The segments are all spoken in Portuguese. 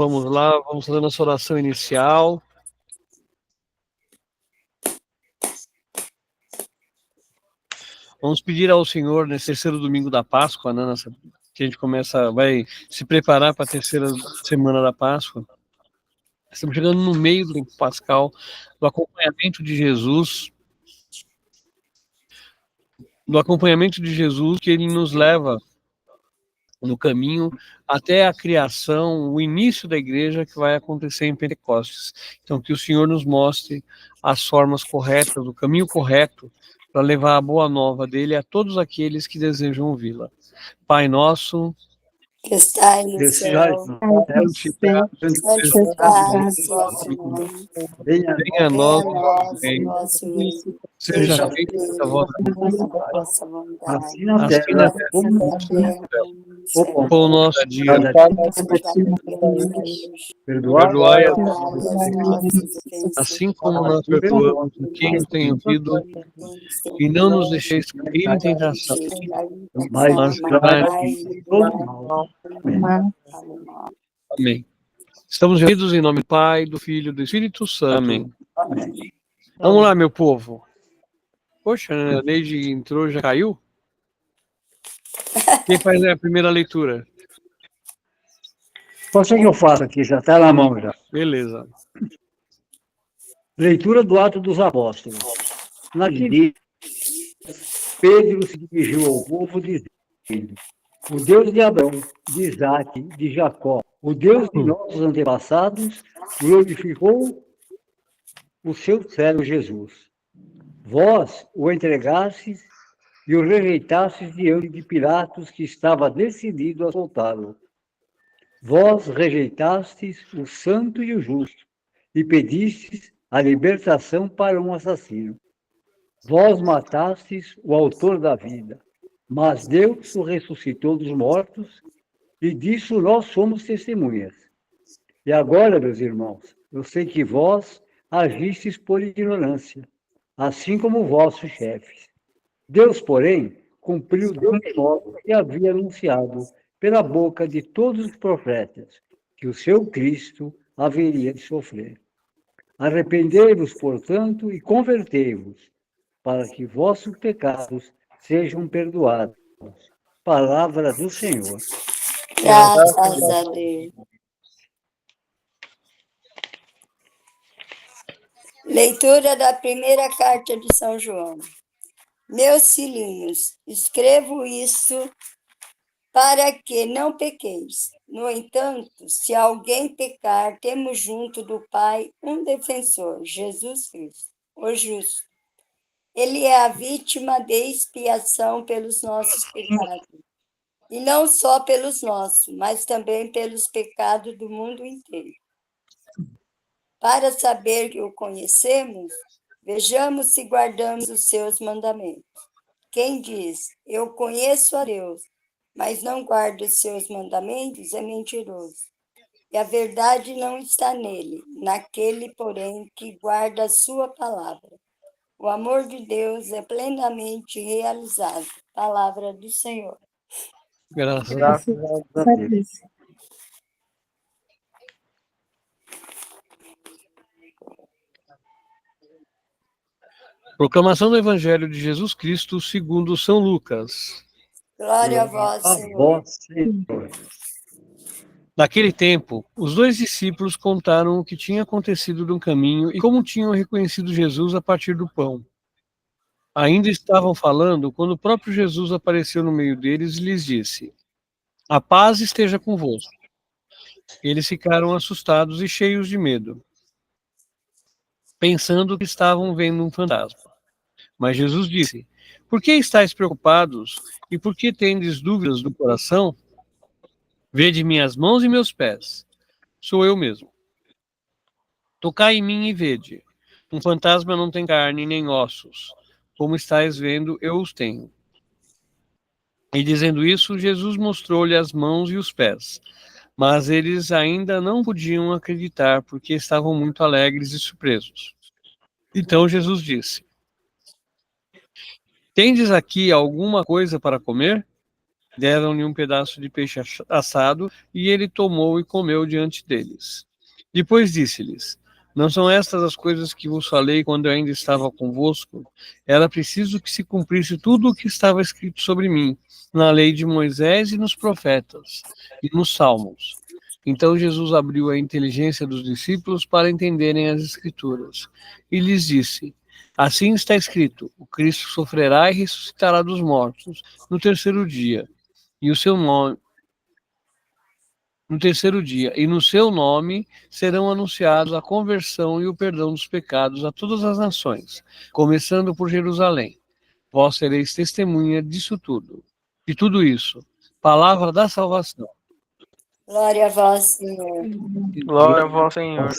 Vamos lá, vamos fazer nossa oração inicial. Vamos pedir ao Senhor, nesse terceiro domingo da Páscoa, né, que a gente vai se preparar para a terceira semana da Páscoa. Estamos chegando no meio do tempo pascal, do acompanhamento de Jesus, que ele nos leva no caminho até a criação, o início da igreja que vai acontecer em Pentecostes. Então, que o Senhor nos mostre as formas corretas, o caminho correto para levar a boa nova dele a todos aqueles que desejam ouvi-la. Pai nosso, que está no céu, santificado vosso nome, venha a nós o vosso reino, seja feita a vossa vontade, assim na terra como no céu. O pão nosso dia, perdoai as nossas ofensas, assim como nós perdoamos a quem nos tem ofendido, e não nos deixeis cair em tentação, mas livrai-nos do mal. Amém. Estamos reunidos em nome do Pai, do Filho e do Espírito Santo. Amém. Vamos lá, meu povo. Poxa, a Neide entrou, já caiu? Quem faz a primeira leitura? Pode ser que eu faça aqui, já está na mão já. Beleza. Leitura do Atos dos Apóstolos. Naquele dia, Pedro se dirigiu ao povo dizendo: o Deus de Abraão, de Isaque, de Jacó, o Deus de nossos antepassados, glorificou o seu servo Jesus. Vós o entregastes e o rejeitastes diante de Pilatos, que estava decidido a soltá-lo. Vós rejeitastes o santo e o justo, e pedistes a libertação para um assassino. Vós matastes o autor da vida, mas Deus o ressuscitou dos mortos, e disso nós somos testemunhas. E agora, meus irmãos, eu sei que vós agistes por ignorância, assim como vossos chefes. Deus, porém, cumpriu de modo que havia anunciado pela boca de todos os profetas, que o seu Cristo haveria de sofrer. Arrependei-vos, portanto, e convertei-vos, para que vossos pecados sejam perdoados. Palavra do Senhor. Graças a Deus. Leitura da primeira carta de São João. Meus filhinhos, escrevo isso para que não pequeis. No entanto, se alguém pecar, temos junto do Pai um defensor, Jesus Cristo, o justo. Ele é a vítima de expiação pelos nossos pecados. E não só pelos nossos, mas também pelos pecados do mundo inteiro. Para saber que o conhecemos, vejamos se guardamos os seus mandamentos. Quem diz, eu conheço a Deus, mas não guarda os seus mandamentos, é mentiroso. E a verdade não está nele, naquele, porém, que guarda a sua palavra. O amor de Deus é plenamente realizado. Palavra do Senhor. Graças a Deus. Proclamação do Evangelho de Jesus Cristo segundo São Lucas. Glória a vós, Senhor. Naquele tempo, os 2 discípulos contaram o que tinha acontecido no caminho e como tinham reconhecido Jesus a partir do pão. Ainda estavam falando quando o próprio Jesus apareceu no meio deles e lhes disse: a paz esteja convosco. Eles ficaram assustados e cheios de medo, pensando que estavam vendo um fantasma. Mas Jesus disse: por que estáis preocupados e por que tendes dúvidas do coração? Vede minhas mãos e meus pés. Sou eu mesmo. Tocai em mim e vede. Um fantasma não tem carne nem ossos. Como estáis vendo, eu os tenho. E dizendo isso, Jesus mostrou-lhe as mãos e os pés. Mas eles ainda não podiam acreditar, porque estavam muito alegres e surpresos. Então Jesus disse: tendes aqui alguma coisa para comer? Deram-lhe um pedaço de peixe assado, e ele tomou e comeu diante deles. Depois disse-lhes: Não são estas as coisas que vos falei quando eu ainda estava convosco? Era preciso que se cumprisse tudo o que estava escrito sobre mim, na lei de Moisés e nos profetas, e nos salmos. Então Jesus abriu a inteligência dos discípulos para entenderem as Escrituras, e lhes disse: Assim está escrito: o Cristo sofrerá e ressuscitará dos mortos no terceiro dia, e o seu nome no terceiro dia, e no seu nome serão anunciados a conversão e o perdão dos pecados a todas as nações, começando por Jerusalém. Vós sereis testemunha disso tudo, de tudo isso. Palavra da salvação. Glória a vós, Senhor. Glória a vós, Senhor.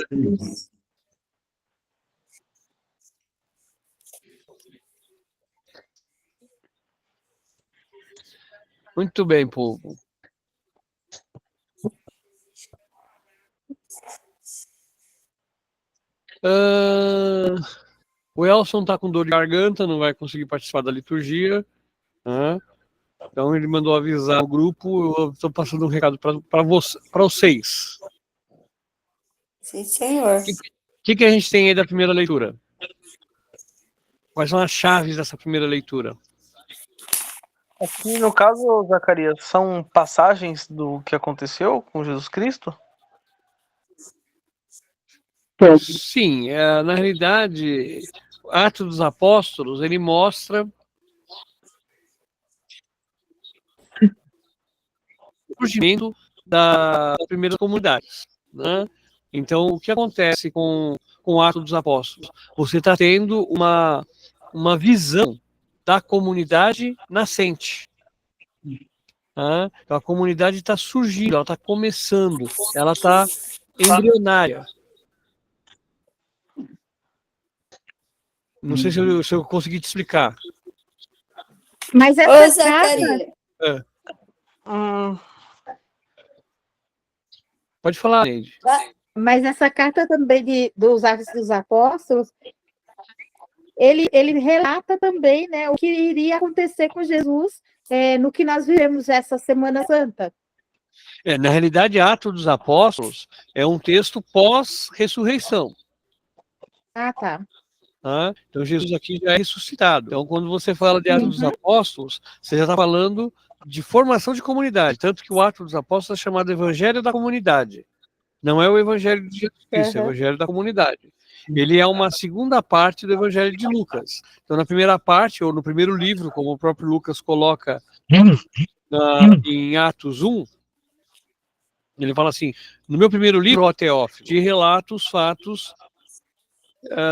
Muito bem, povo. O Elson está com dor de garganta, não vai conseguir participar da liturgia. Então ele mandou avisar o grupo. Eu estou passando um recado para vocês. Sim, Senhor. O que a gente tem aí da primeira leitura? Quais são as chaves dessa primeira leitura? Aqui, no caso, Zacarias, são passagens do que aconteceu com Jesus Cristo? Sim, na realidade, Atos dos Apóstolos, ele mostra o surgimento das primeiras comunidades, né? Então, o que acontece com o Atos dos Apóstolos? Você está tendo uma visão da comunidade nascente. Tá? Então, a comunidade está surgindo, ela está começando, ela está embrionária. Não sei se eu consegui te explicar. Mas Ô, essa carta, Zacarias. Pode falar, Neide. mas essa carta também dos Atos dos Apóstolos, ele relata também, né, o que iria acontecer com Jesus no que nós vivemos essa Semana Santa. Na realidade, Atos dos Apóstolos é um texto pós-ressurreição. Ah, tá. Tá? Então, Jesus aqui já é ressuscitado. Então, quando você fala de Atos dos Apóstolos, você já está falando de formação de comunidade. Tanto que o Atos dos Apóstolos é chamado Evangelho da Comunidade. Não é o Evangelho de Jesus Cristo, é o Evangelho da Comunidade. Ele é uma segunda parte do Evangelho de Lucas. Então, na primeira parte, ou no primeiro livro, como o próprio Lucas coloca em Atos 1, ele fala assim: no meu primeiro livro, ó Teófilo, te relato os fatos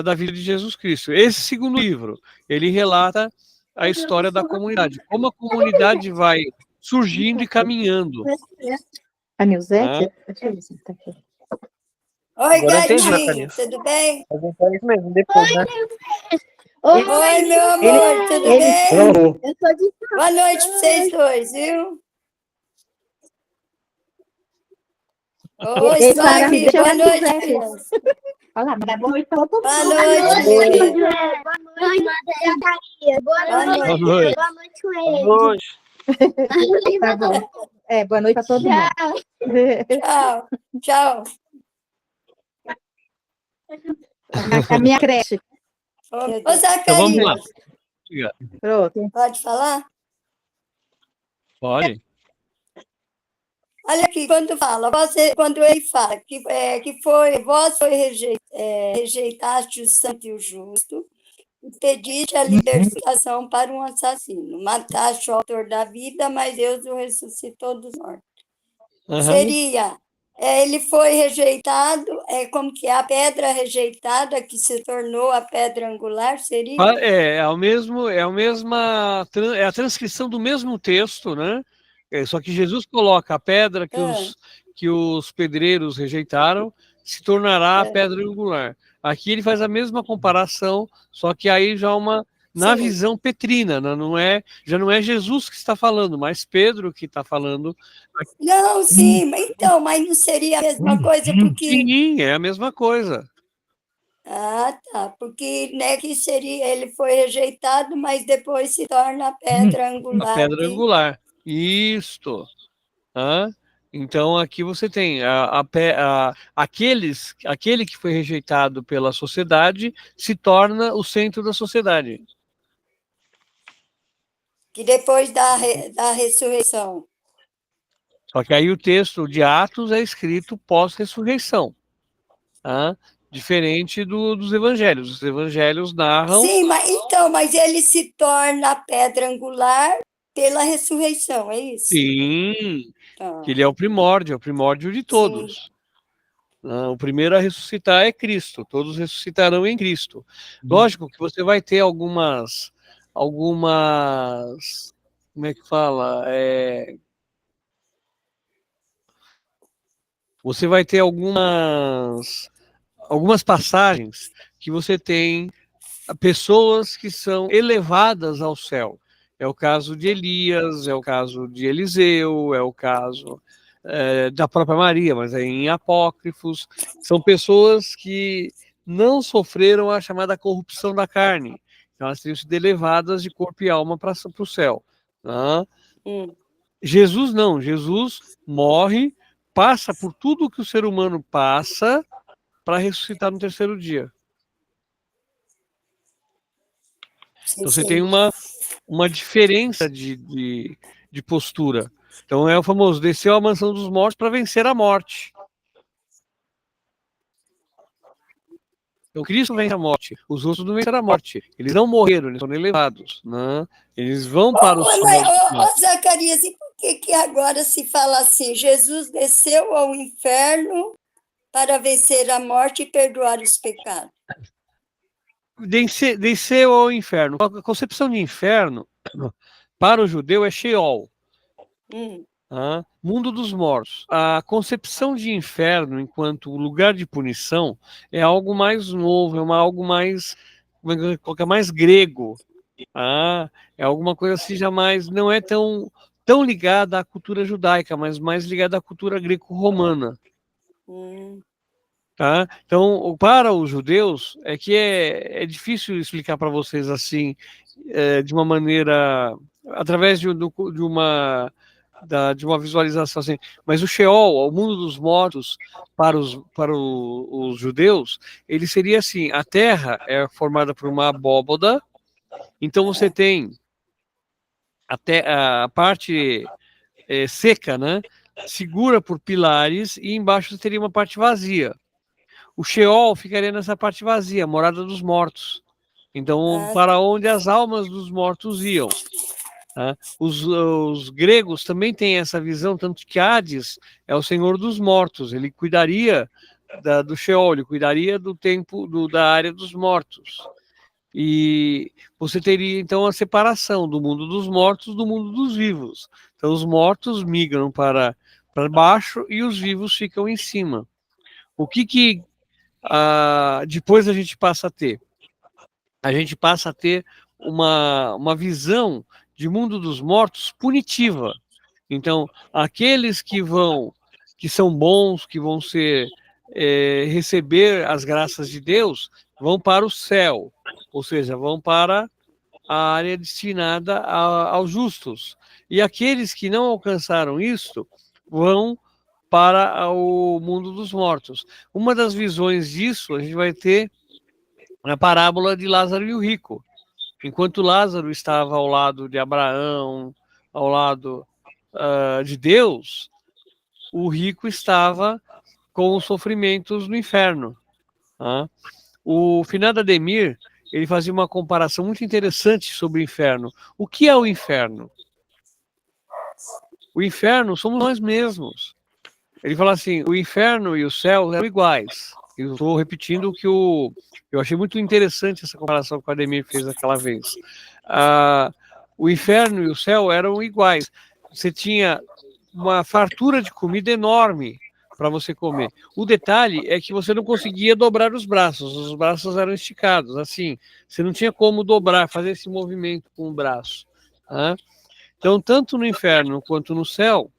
da vida de Jesus Cristo. Esse segundo livro, ele relata a história da comunidade, como a comunidade vai surgindo e caminhando. A Nilzete? Deixa eu ver se tá aqui. Oi, Agora eu entendi, gatinho, Zacarias. tudo bem? Mas então é isso mesmo, depois, né? Oi, meu amor, tudo bem? Eu tô de Boa noite para vocês dois, viu? Oi, Ei, Sara, Sag, deixa eu boa noite, quiser. criança. Olha lá, mas boa noite pra todo Boa mundo. noite, Lívia. Boa noite. Boa noite. Tá bom. Boa noite pra todo mundo. Tchau, tchau. A minha creche. Ô, Então vamos lá. Zacarias, Pronto. pode falar? Pode. Olha aqui, quando ele fala que vós rejeitaste o santo e o justo, e pediste a libertação para um assassino. Mataste o autor da vida, mas Deus o ressuscitou dos mortos. Seria, ele foi rejeitado, como que é a pedra rejeitada que se tornou a pedra angular, seria? É a transcrição do mesmo texto, né? Só que Jesus coloca a pedra que os pedreiros rejeitaram se tornará a pedra angular. Aqui ele faz a mesma comparação, só que aí já na visão petrina, já não é Jesus que está falando, mas Pedro que está falando. Não, sim, então, mas não seria a mesma coisa, porque... Sim, é a mesma coisa. Ah, tá, porque que seria, ele foi rejeitado, mas depois se torna a pedra angular. A pedra angular. Isto. Então aqui você tem aquele que foi rejeitado pela sociedade se torna o centro da sociedade. Que depois da ressurreição. Só que aí o texto de Atos é escrito pós-ressurreição, diferente dos evangelhos. Os evangelhos narram... Sim, mas ele se torna a pedra angular pela ressurreição, é isso? Sim, que ele é o primórdio de todos. O primeiro a ressuscitar é Cristo, todos ressuscitarão em Cristo. Lógico que você vai ter algumas, como é que fala? Você vai ter algumas passagens que você tem pessoas que são elevadas ao céu. É o caso de Elias, é o caso de Eliseu, é o caso da própria Maria, mas é em Apócrifos. São pessoas que não sofreram a chamada corrupção da carne. Então, elas teriam sido elevadas de corpo e alma para o céu. Jesus não. Jesus morre, passa por tudo que o ser humano passa para ressuscitar no terceiro dia. Então você tem uma diferença de postura. Então é o famoso, desceu à mansão dos mortos para vencer a morte. Então Cristo vence a morte, os outros não venceram a morte. Eles não morreram, eles foram elevados. Né? Eles vão para o céu. Zacarias, e por que agora se fala assim? Jesus desceu ao inferno para vencer a morte e perdoar os pecados. Desceu ao inferno. A concepção de inferno, para o judeu, é Sheol. Mundo dos mortos. A concepção de inferno enquanto lugar de punição é algo mais novo, algo mais grego. É alguma coisa assim já mais, não é tão ligada à cultura judaica, mas mais ligada à cultura greco-romana. Então, para os judeus, é difícil explicar para vocês assim, de uma maneira, através de uma visualização assim. Mas o Sheol, o mundo dos mortos, para os judeus, ele seria assim: a terra é formada por uma abóboda, então você tem a parte seca, né, segura por pilares, e embaixo você teria uma parte vazia. O Sheol ficaria nessa parte vazia, morada dos mortos. Então, para onde as almas dos mortos iam. Os gregos também têm essa visão, tanto que Hades é o senhor dos mortos. Ele cuidaria do Sheol, ele cuidaria do tempo da área dos mortos. E você teria, então, a separação do mundo dos mortos do mundo dos vivos. Então, os mortos migram para baixo e os vivos ficam em cima. O que depois a gente passa a ter? A gente passa a ter uma visão de mundo dos mortos punitiva. Então, aqueles que são bons, que vão receber as graças de Deus, vão para o céu, ou seja, vão para a área destinada aos justos. E aqueles que não alcançaram isto vão para o mundo dos mortos. Uma das visões disso a gente vai ter na parábola de Lázaro e o rico. Enquanto Lázaro estava ao lado de Abraão, ao lado de Deus, o rico estava com os sofrimentos no inferno. O finado Ademir, ele fazia uma comparação muito interessante sobre o inferno. O que é o inferno? O inferno somos nós mesmos. Ele fala assim, o inferno e o céu eram iguais. Eu estou repetindo o que eu achei muito interessante essa comparação que o Ademir fez aquela vez. O inferno e o céu eram iguais. Você tinha uma fartura de comida enorme para você comer. O detalhe é que você não conseguia dobrar os braços eram esticados, assim. Você não tinha como dobrar, fazer esse movimento com o braço. Então, tanto no inferno quanto no céu,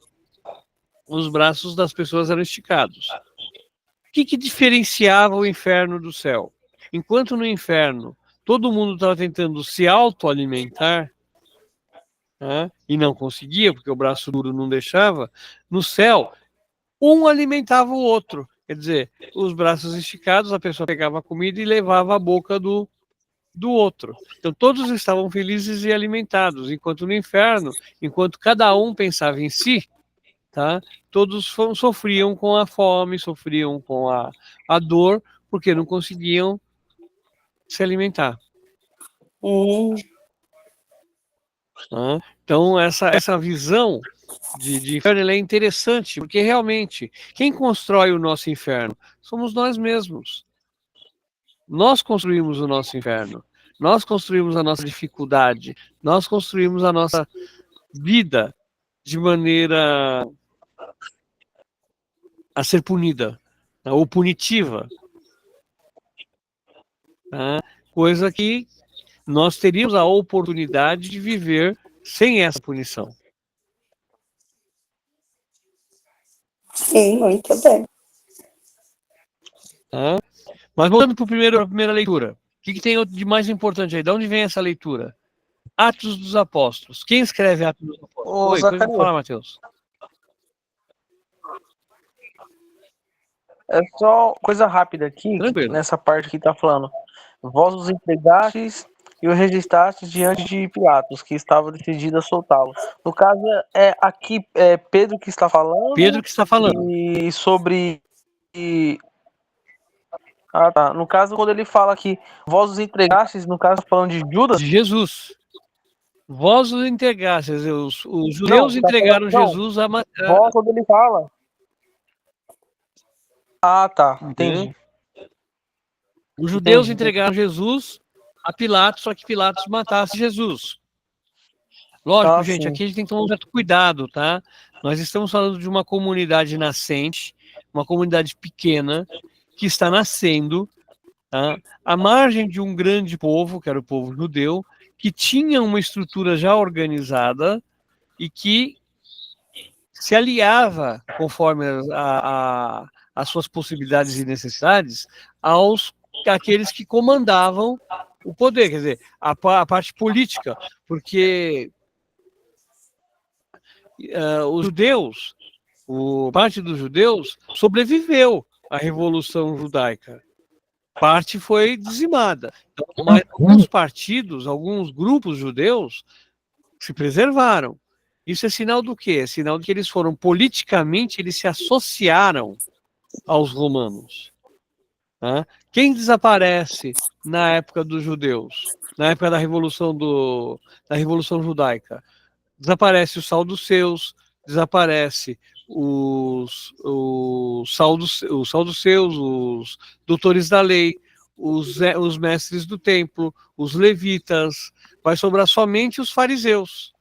os braços das pessoas eram esticados. O que diferenciava o inferno do céu? Enquanto no inferno todo mundo estava tentando se autoalimentar, né, e não conseguia, porque o braço duro não deixava, no céu, um alimentava o outro. Quer dizer, os braços esticados, a pessoa pegava a comida e levava à boca do outro. Então todos estavam felizes e alimentados, enquanto no inferno, enquanto cada um pensava em si, tá? Todos sofriam com a fome, sofriam com a dor, porque não conseguiam se alimentar. Tá? Então essa visão de inferno ela é interessante, porque realmente quem constrói o nosso inferno somos nós mesmos. Nós construímos o nosso inferno, nós construímos a nossa dificuldade, nós construímos a nossa vida de maneira a ser punida, tá? Ou punitiva, tá? Coisa que nós teríamos a oportunidade de viver sem essa punição. Sim, muito bem. Tá? Mas voltando para a primeira leitura, o que tem de mais importante aí? De onde vem essa leitura? Atos dos Apóstolos. Quem escreve Atos dos Apóstolos? Ô, Oi, Zacarias, pode falar, Matheus. é só coisa rápida aqui, Tranquilo. nessa parte que tá falando. Vós os entregastes e o registastes diante de Pilatos, que estava decidido a soltá-lo. No caso, aqui é Pedro que está falando, Pedro que está falando. e sobre... Ah, tá. No caso, quando ele fala que vós os entregastes, no caso, tá falando de Judas? De Jesus. Vós os entregastes, os judeus entregaram Jesus a Vós, quando ele fala... Ah, tá. Entendi. Os judeus entregaram Jesus a Pilatos, só que Pilatos matasse Jesus. Lógico, gente, sim. aqui a gente tem que tomar um certo cuidado, tá? Nós estamos falando de uma comunidade nascente, uma comunidade pequena, que está nascendo, tá? À margem de um grande povo, que era o povo judeu, que tinha uma estrutura já organizada e que se aliava, conforme as suas possibilidades e necessidades, àqueles que comandavam o poder, quer dizer, a parte política, porque os judeus, parte dos judeus sobreviveu à Revolução Judaica. Parte foi dizimada. Então, mas alguns partidos, alguns grupos judeus se preservaram. Isso é sinal do quê? É sinal de que eles foram politicamente, eles se associaram aos romanos. Tá? Quem desaparece na época dos judeus, na época da Revolução Judaica? Desaparece os saduceus, desaparece os saduceus, os doutores da lei, os mestres do templo, os levitas, vai sobrar somente os fariseus.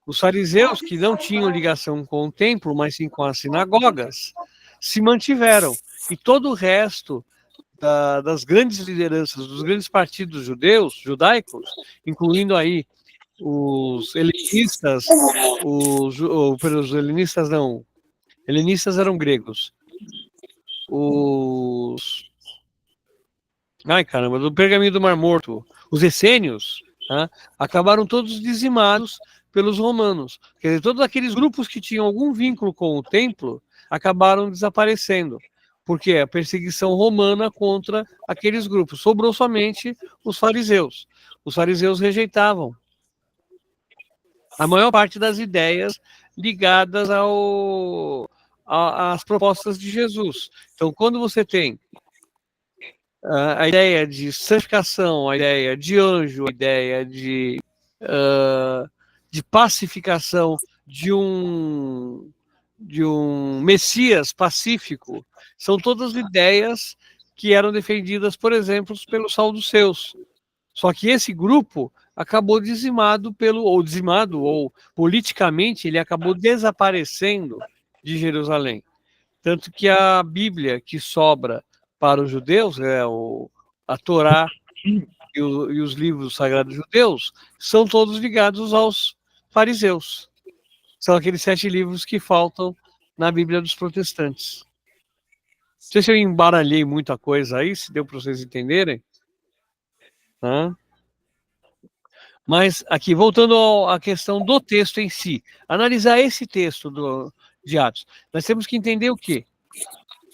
Os fariseus, que não tinham ligação com o templo, mas sim com as sinagogas, se mantiveram. E todo o resto das grandes lideranças, dos grandes partidos judaicos, incluindo aí os helenistas, os helenistas não, helenistas eram gregos, do Pergaminho do Mar Morto, os essênios, tá? Acabaram todos dizimados pelos romanos. Quer dizer, todos aqueles grupos que tinham algum vínculo com o templo acabaram desaparecendo, porque a perseguição romana contra aqueles grupos. Sobrou somente os fariseus. Os fariseus rejeitavam a maior parte das ideias ligadas às propostas de Jesus. Então, quando você tem a ideia de santificação, a ideia de anjo, a ideia de pacificação de um Messias pacífico, são todas ideias que eram defendidas, por exemplo, pelos saduceus. Só que esse grupo acabou dizimado ou politicamente ele acabou desaparecendo de Jerusalém. Tanto que a Bíblia que sobra para os judeus, a Torá e os livros sagrados judeus, são todos ligados aos fariseus. São aqueles 7 livros que faltam na Bíblia dos protestantes. Não sei se eu embaralhei muita coisa aí, se deu para vocês entenderem. Mas aqui, voltando à questão do texto em si, analisar esse texto de Atos, nós temos que entender o quê?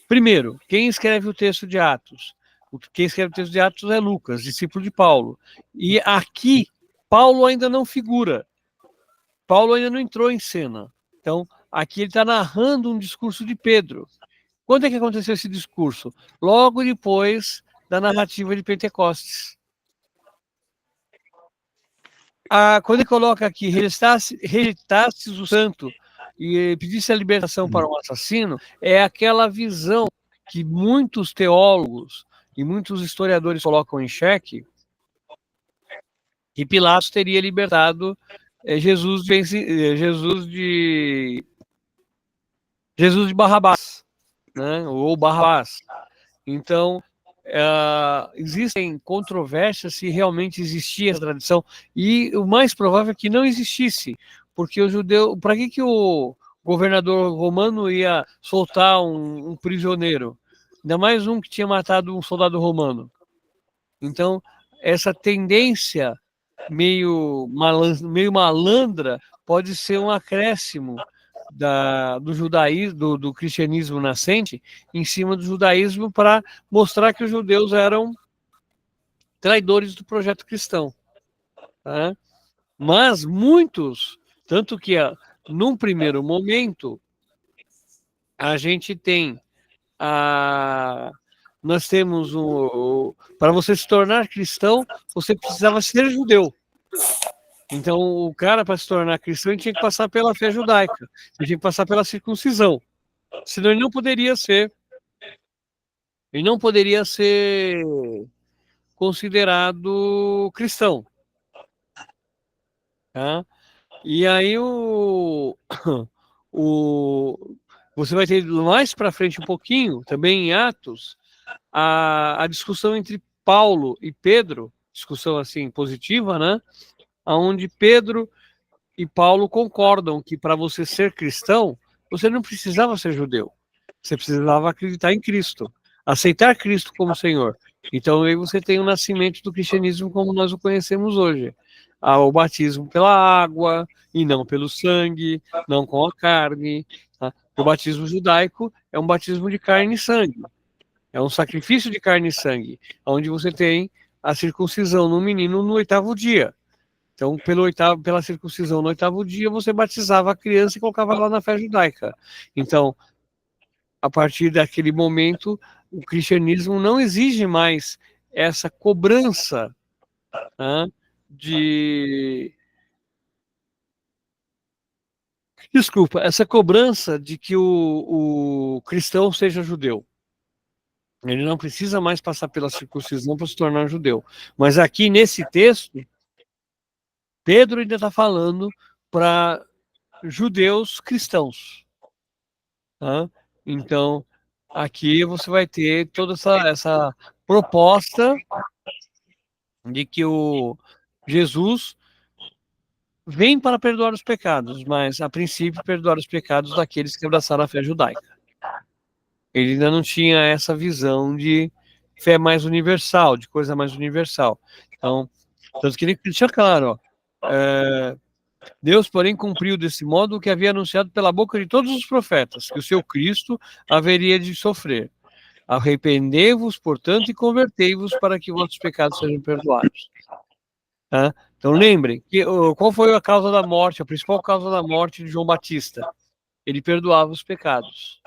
Primeiro, quem escreve o texto de Atos? Quem escreve o texto de Atos é Lucas, discípulo de Paulo. E aqui, Paulo ainda não figura. Paulo ainda não entrou em cena. Então, aqui ele está narrando um discurso de Pedro. Quando é que aconteceu esse discurso? Logo depois da narrativa de Pentecostes. Quando ele coloca aqui, rejeitastes o santo e pedisse a libertação para um assassino, é aquela visão que muitos teólogos e muitos historiadores colocam em xeque, que Pilatos teria libertado Jesus de Barrabás, né? Ou Barrabás. Então, existem controvérsias se realmente existia essa tradição, e o mais provável é que não existisse, porque o judeu, para que o governador romano ia soltar um prisioneiro, ainda mais um que tinha matado um soldado romano? Então, essa tendência meio malandra pode ser um acréscimo do judaísmo, do cristianismo nascente em cima do judaísmo, para mostrar que os judeus eram traidores do projeto cristão. Tá? Mas muitos, tanto que num primeiro momento a gente tem nós temos para você se tornar cristão, você precisava ser judeu. Então, o cara, para se tornar cristão, ele tinha que passar pela fé judaica, ele tinha que passar pela circuncisão. Senão ele não poderia ser considerado cristão. Tá? E aí você vai ter mais para frente um pouquinho, também em Atos, a discussão entre Paulo e Pedro, discussão assim positiva, né? Onde Pedro e Paulo concordam que para você ser cristão, você não precisava ser judeu. Você precisava acreditar em Cristo, aceitar Cristo como Senhor. Então aí você tem o nascimento do cristianismo como nós o conhecemos hoje. O batismo pela água e não pelo sangue, não com a carne. Tá? O batismo judaico é um batismo de carne e sangue. É um sacrifício de carne e sangue, onde você tem a circuncisão no menino no 8º dia. Então, pela circuncisão no 8º dia, você batizava a criança e colocava lá na fé judaica. Então, a partir daquele momento, o cristianismo não exige mais essa cobrança, né, essa cobrança de que o cristão seja judeu. Ele não precisa mais passar pela circuncisão para se tornar judeu. Mas aqui, nesse texto, Pedro ainda está falando para judeus cristãos. Tá? Então, aqui você vai ter toda essa proposta de que o Jesus vem para perdoar os pecados, mas, a princípio, perdoar os pecados daqueles que abraçaram a fé judaica. Ele ainda não tinha essa visão de fé mais universal, de coisa mais universal. Então, tanto que ele deixa claro, Deus, porém, cumpriu desse modo o que havia anunciado pela boca de todos os profetas, que o seu Cristo haveria de sofrer. Arrependei-vos, portanto, e convertei-vos para que vossos pecados sejam perdoados. Tá? Então, lembrem, qual foi a causa da morte, a principal causa da morte de João Batista? Ele perdoava os pecados.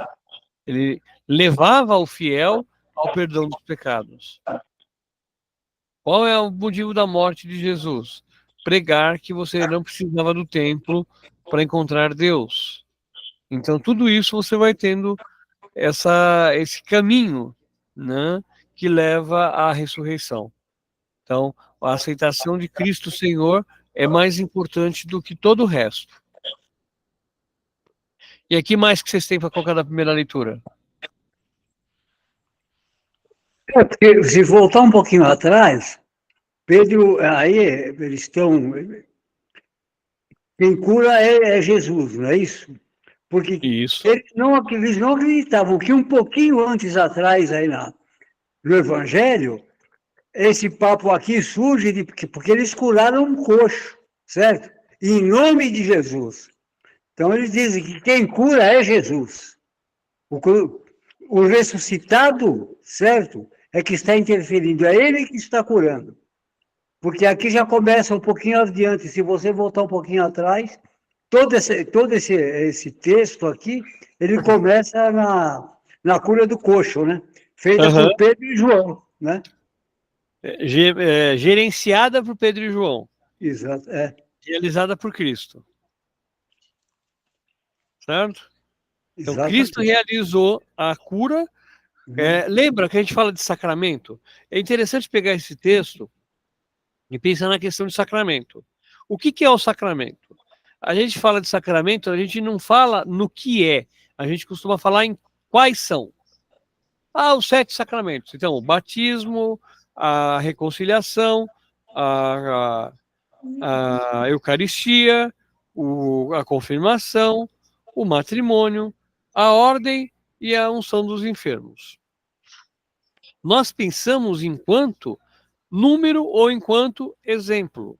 Ele levava o fiel ao perdão dos pecados. Qual é o motivo da morte de Jesus? Pregar que você não precisava do templo para encontrar Deus. Então, tudo isso você vai tendo esse caminho, né, que leva à ressurreição. Então, a aceitação de Cristo Senhor é mais importante do que todo o resto. E aqui mais que vocês têm para colocar na primeira leitura? Porque se voltar um pouquinho atrás, Pedro, aí eles estão. Quem cura é Jesus, não é isso? Porque Isso. eles não acreditavam que um pouquinho antes atrás, aí no Evangelho, esse papo aqui surge porque eles curaram um coxo, certo? Em nome de Jesus. Então, eles dizem que quem cura é Jesus. O ressuscitado, certo? É que está interferindo, é ele que está curando. Porque aqui já começa um pouquinho adiante, se você voltar um pouquinho atrás, todo esse texto aqui, ele começa na cura do coxo, né? Feita Aham. por Pedro e João, né? Gerenciada por Pedro e João, Exato, realizada por Cristo, certo? Então, Cristo exatamente. realizou a cura. Lembra que a gente fala de sacramento? É interessante pegar esse texto e pensar na questão de sacramento. O que é o sacramento? A gente fala de sacramento, a gente não fala no que é, a gente costuma falar em quais são. Os 7 sacramentos. Então, o batismo, a reconciliação, a Eucaristia, a confirmação, o matrimônio, a ordem e a unção dos enfermos. Nós pensamos enquanto número ou enquanto exemplo.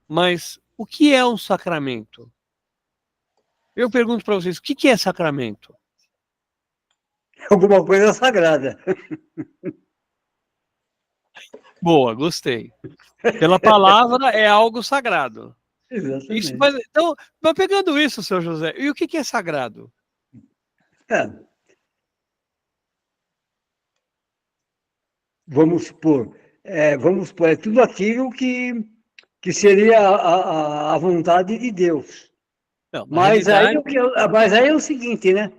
Mas o que é um sacramento? Eu pergunto para vocês, o que é sacramento? Alguma coisa sagrada. Boa, gostei. Pela palavra é algo sagrado. Isso Exatamente. então, mas pegando isso, seu José, e o que é sagrado? É, vamos supor, é tudo aquilo que seria a vontade de Deus. Não, na Mas aí, realidade, mas aí é o seguinte, né?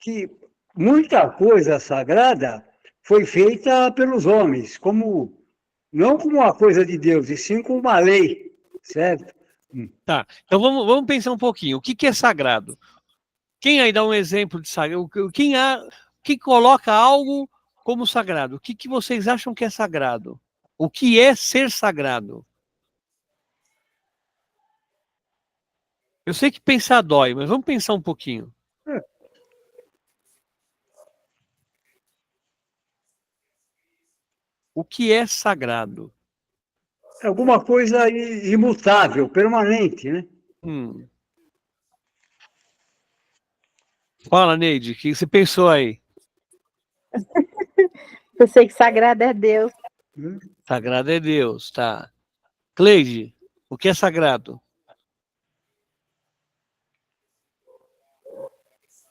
Que muita coisa sagrada foi feita pelos homens, não como uma coisa de Deus, e sim como uma lei, certo? tá. Então vamos pensar um pouquinho. O que é sagrado? Quem aí dá um exemplo de sagrado? Quem coloca algo como sagrado? O que vocês acham que é sagrado? O que é ser sagrado? Eu sei que pensar dói, mas vamos pensar um pouquinho. O que é sagrado? É alguma coisa imutável, permanente, né? Hum. Fala, Neide, o que você pensou aí? Eu sei que sagrado é Deus. Sagrado é Deus, tá. Cleide, o que é sagrado?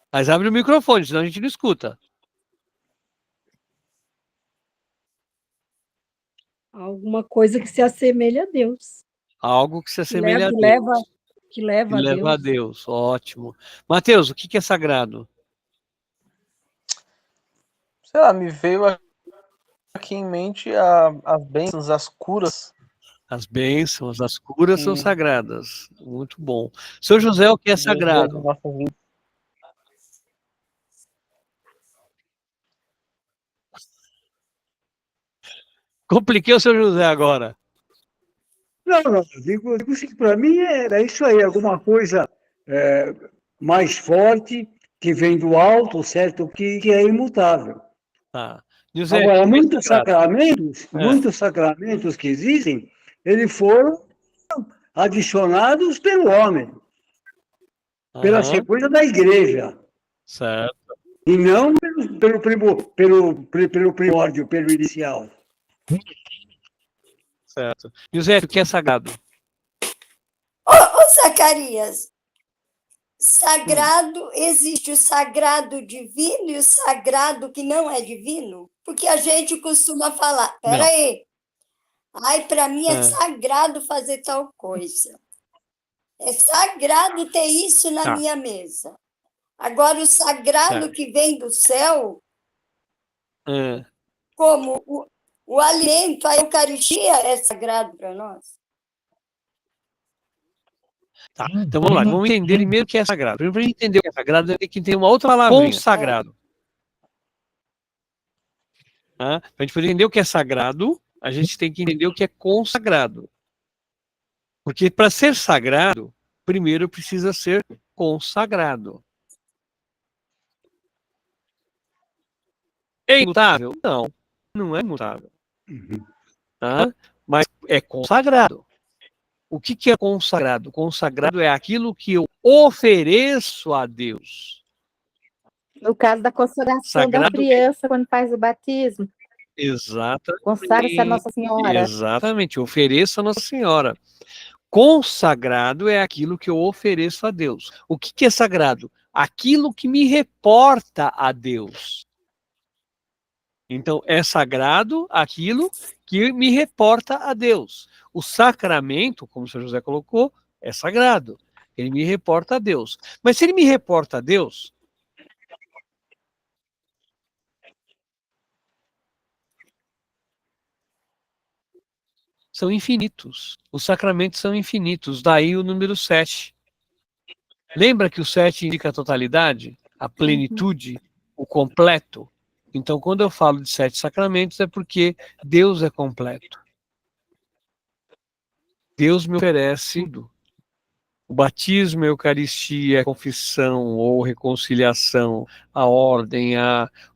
Mas abre o microfone, senão a gente não escuta. Alguma coisa que se assemelha a Deus. Algo que se Que assemelha a Deus. leva, que Que leva a leva a Deus. Deus. Ótimo. Mateus, o que é sagrado? Sei lá, me veio aqui em mente as bênçãos, as curas. As bênçãos, as curas são que sagradas. Muito bom. Seu José, o que é Deus realiza sagrado? em nossa vida. Compliquei o seu José agora. Não, eu digo assim, para mim é isso aí, alguma coisa é, mais forte que vem do alto, certo? Que é imutável. Tá. José, o Agora, que é sagrado? muitos sacramentos que existem, eles foram adicionados pelo homem, pela Aham, sequência da igreja, certo. e não pelo primórdio, pelo inicial. Certo. José, o que é sagrado? Ô, Zacarias, sagrado, existe o sagrado divino e o sagrado que não é divino? Porque a gente costuma falar, Não. peraí, para mim é É. sagrado fazer tal coisa. É sagrado ter isso na Tá. minha mesa. Agora, o sagrado que vem do céu, É. como o alimento, a Eucaristia é sagrado para nós. Tá. Então vamos lá, vamos entender primeiro o que é sagrado. Primeiro, para entender o que é sagrado, tem que ter uma outra palavrinha. Consagrado. Tá? Para a gente poder entender o que é sagrado, a gente tem que entender o que é consagrado. Porque para ser sagrado, primeiro precisa ser consagrado. É imutável? Não, não é imutável. tá? Mas é consagrado. O que é consagrado? Consagrado é aquilo que eu ofereço a Deus. No caso da consagração da Sagrado criança, quando faz o batismo, consagra-se a exatamente, Nossa Senhora. exatamente, ofereço a Nossa Senhora. Consagrado é aquilo que eu ofereço a Deus. O que é sagrado? Aquilo que me reporta a Deus. Então, é sagrado aquilo que me reporta a Deus. O sacramento, como o São José colocou, é sagrado. Ele me reporta a Deus. Mas se ele me reporta a Deus, são infinitos. Os sacramentos são infinitos. Daí o número 7. Lembra que o 7 indica a totalidade, a plenitude, o completo? Então, quando eu falo de 7 sacramentos, é porque Deus é completo. Deus me oferece tudo. O batismo, a Eucaristia, a confissão ou reconciliação, a ordem,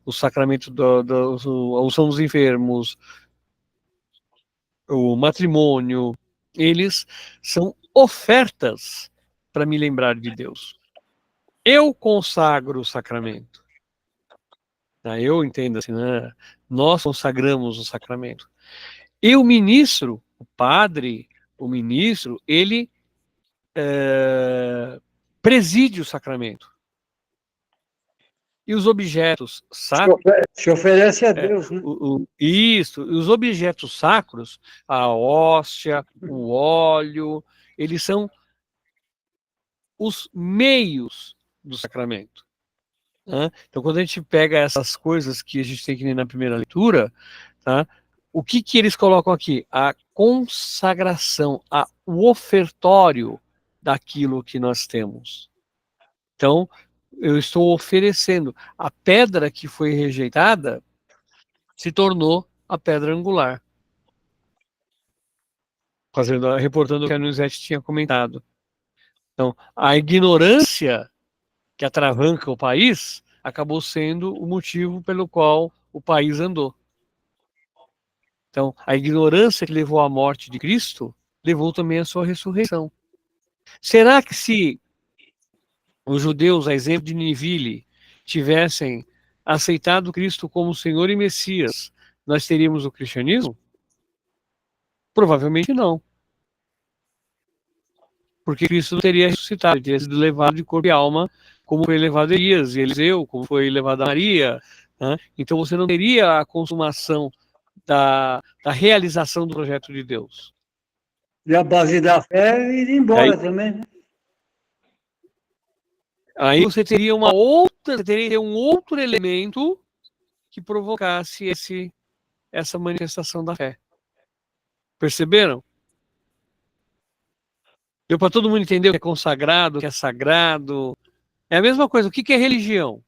o sacramento a unção dos enfermos, o matrimônio, eles são ofertas para me lembrar de Deus. Eu consagro o sacramento. Eu entendo assim, né? Nós consagramos o sacramento. E o ministro, o padre, o ministro, ele preside o sacramento. E os objetos sacros... Se oferece a Deus, né? Isso, os objetos sacros, a hóstia, o óleo, eles são os meios do sacramento. Tá? Então, quando a gente pega essas coisas que a gente tem que ler na primeira leitura, tá? O que eles colocam aqui? A consagração, o ofertório daquilo que nós temos. Então, eu estou oferecendo. A pedra que foi rejeitada se tornou a pedra angular. Reportando o que a Nuzete tinha comentado. Então, a ignorância que atravanca o país acabou sendo o motivo pelo qual o país andou. Então, a ignorância que levou à morte de Cristo levou também à sua ressurreição. Será que se os judeus, a exemplo de Niville, tivessem aceitado Cristo como Senhor e Messias, nós teríamos o cristianismo? Provavelmente não. Porque Cristo não teria ressuscitado, ele teria sido levado de corpo e alma, como foi levado Elias e Eliseu, como foi levado a Maria. Né? Então você não teria a consumação da realização do projeto de Deus. E a base da fé é ir embora também, né? Aí você teria um outro elemento que provocasse essa manifestação da fé. Perceberam? Deu para todo mundo entender o que é consagrado, o que é sagrado? É a mesma coisa. O que é religião?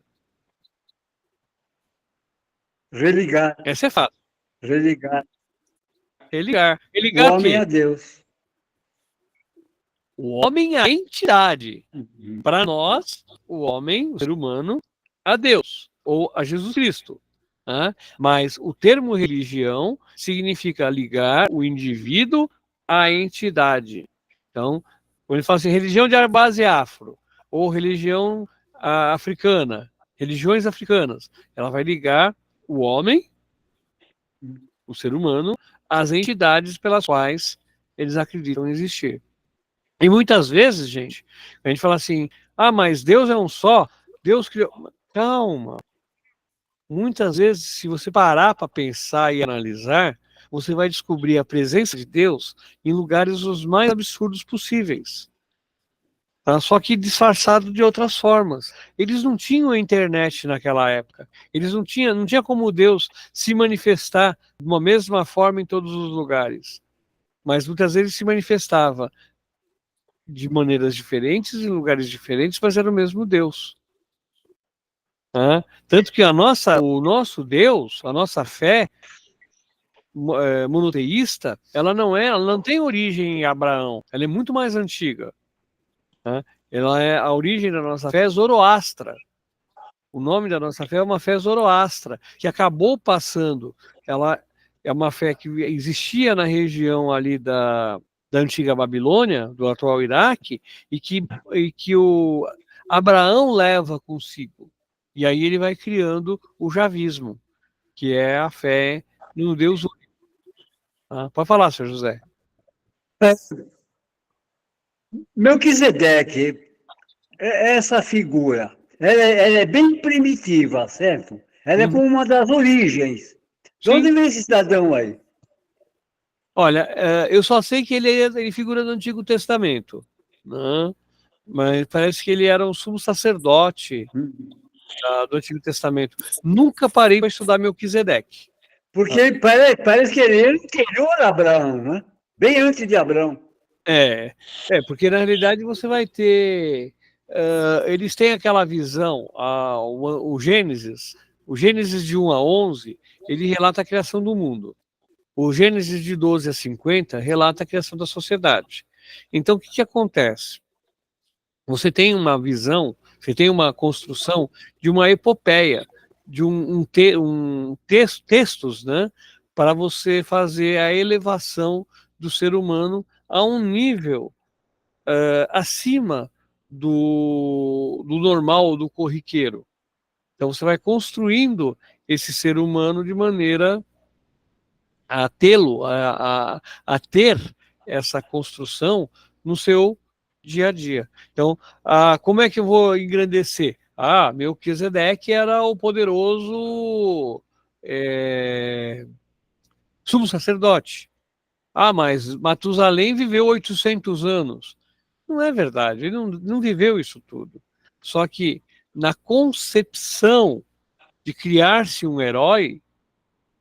Religar. Essa é fácil. Religar. Religar. O Religar o homem quê? a Deus. O homem à entidade. Para nós, o homem, o ser humano, a Deus ou a Jesus Cristo. Né? Mas o termo religião significa ligar o indivíduo à entidade. Então, quando ele fala assim, religião de base afro, ou religião africana, religiões africanas, ela vai ligar o homem, o ser humano, às entidades pelas quais eles acreditam existir. E muitas vezes, gente, a gente fala assim, mas Deus é um só, Deus criou... Calma. Muitas vezes, se você parar para pensar e analisar, você vai descobrir a presença de Deus em lugares os mais absurdos possíveis. Tá? Só que disfarçado de outras formas. Eles não tinham a internet naquela época. Eles não tinha como Deus se manifestar de uma mesma forma em todos os lugares. Mas muitas vezes se manifestava de maneiras diferentes, em lugares diferentes, mas era o mesmo Deus. Tanto que o nosso Deus, a nossa fé monoteísta, ela não tem origem em Abraão, ela é muito mais antiga. A origem da nossa fé é Zoroastra. O nome da nossa fé é uma fé zoroastra, que acabou passando, ela é uma fé que existia na região ali da antiga Babilônia, do atual Iraque, e que o Abraão leva consigo. E aí ele vai criando o javismo, que é a fé no Deus único. Pode falar, senhor José. Melquisedeque, essa figura, ela é bem primitiva, certo? Ela é como uma das origens. De onde vem esse cidadão aí? Olha, eu só sei que ele figura no Antigo Testamento, né? Mas parece que ele era um sumo sacerdote do Antigo Testamento. Nunca parei para estudar Melquisedeque. Porque parece que ele é anterior a Abraão, né? Bem antes de Abraão. Porque na realidade você vai ter. Eles têm aquela visão, o Gênesis de 1 a 11, ele relata a criação do mundo. O Gênesis de 12 a 50 relata a criação da sociedade. Então, o que acontece? Você tem uma visão, você tem uma construção de uma epopeia, de textos, né, para você fazer a elevação do ser humano a um nível acima do normal, do corriqueiro. Então, você vai construindo esse ser humano de maneira a tê-lo, a ter essa construção no seu dia a dia. Então, como é que eu vou engrandecer? Melquisedeque era o poderoso sumo sacerdote. Mas Matusalém viveu 800 anos. Não é verdade, ele não viveu isso tudo. Só que na concepção de criar-se um herói,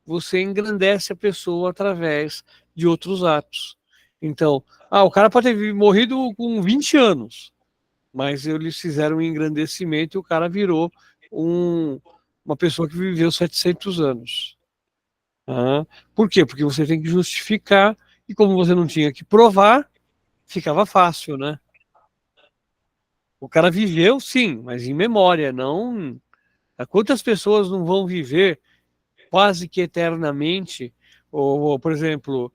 você engrandece a pessoa através de outros atos. Então, o cara pode ter morrido com 20 anos, mas eles fizeram um engrandecimento e o cara virou uma pessoa que viveu 700 anos. Por quê? Porque você tem que justificar, e como você não tinha que provar, ficava fácil, né? O cara viveu, sim, mas em memória, não... Quantas pessoas não vão viver quase que eternamente? Ou por exemplo,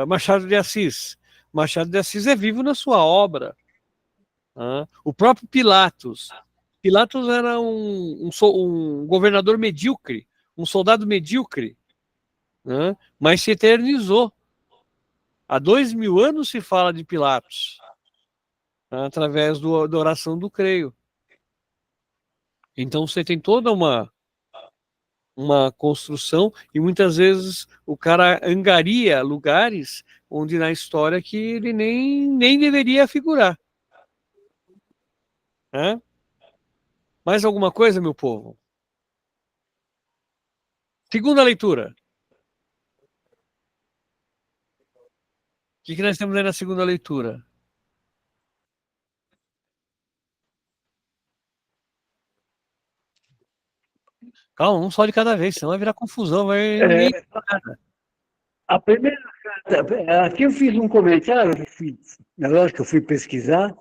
Machado de Assis. Machado de Assis é vivo na sua obra. O próprio Pilatos. Pilatos era um governador medíocre, um soldado medíocre, mas se eternizou. Há 2000 anos se fala de Pilatos, através da oração do creio. Então você tem toda uma construção, e muitas vezes o cara angaria lugares onde na história que ele nem deveria figurar. Mais alguma coisa, meu povo? Segunda leitura. O que nós temos aí na segunda leitura? Calma, um só de cada vez, senão vai virar confusão. A primeira carta, aqui eu fiz um comentário, na hora que eu fui pesquisar.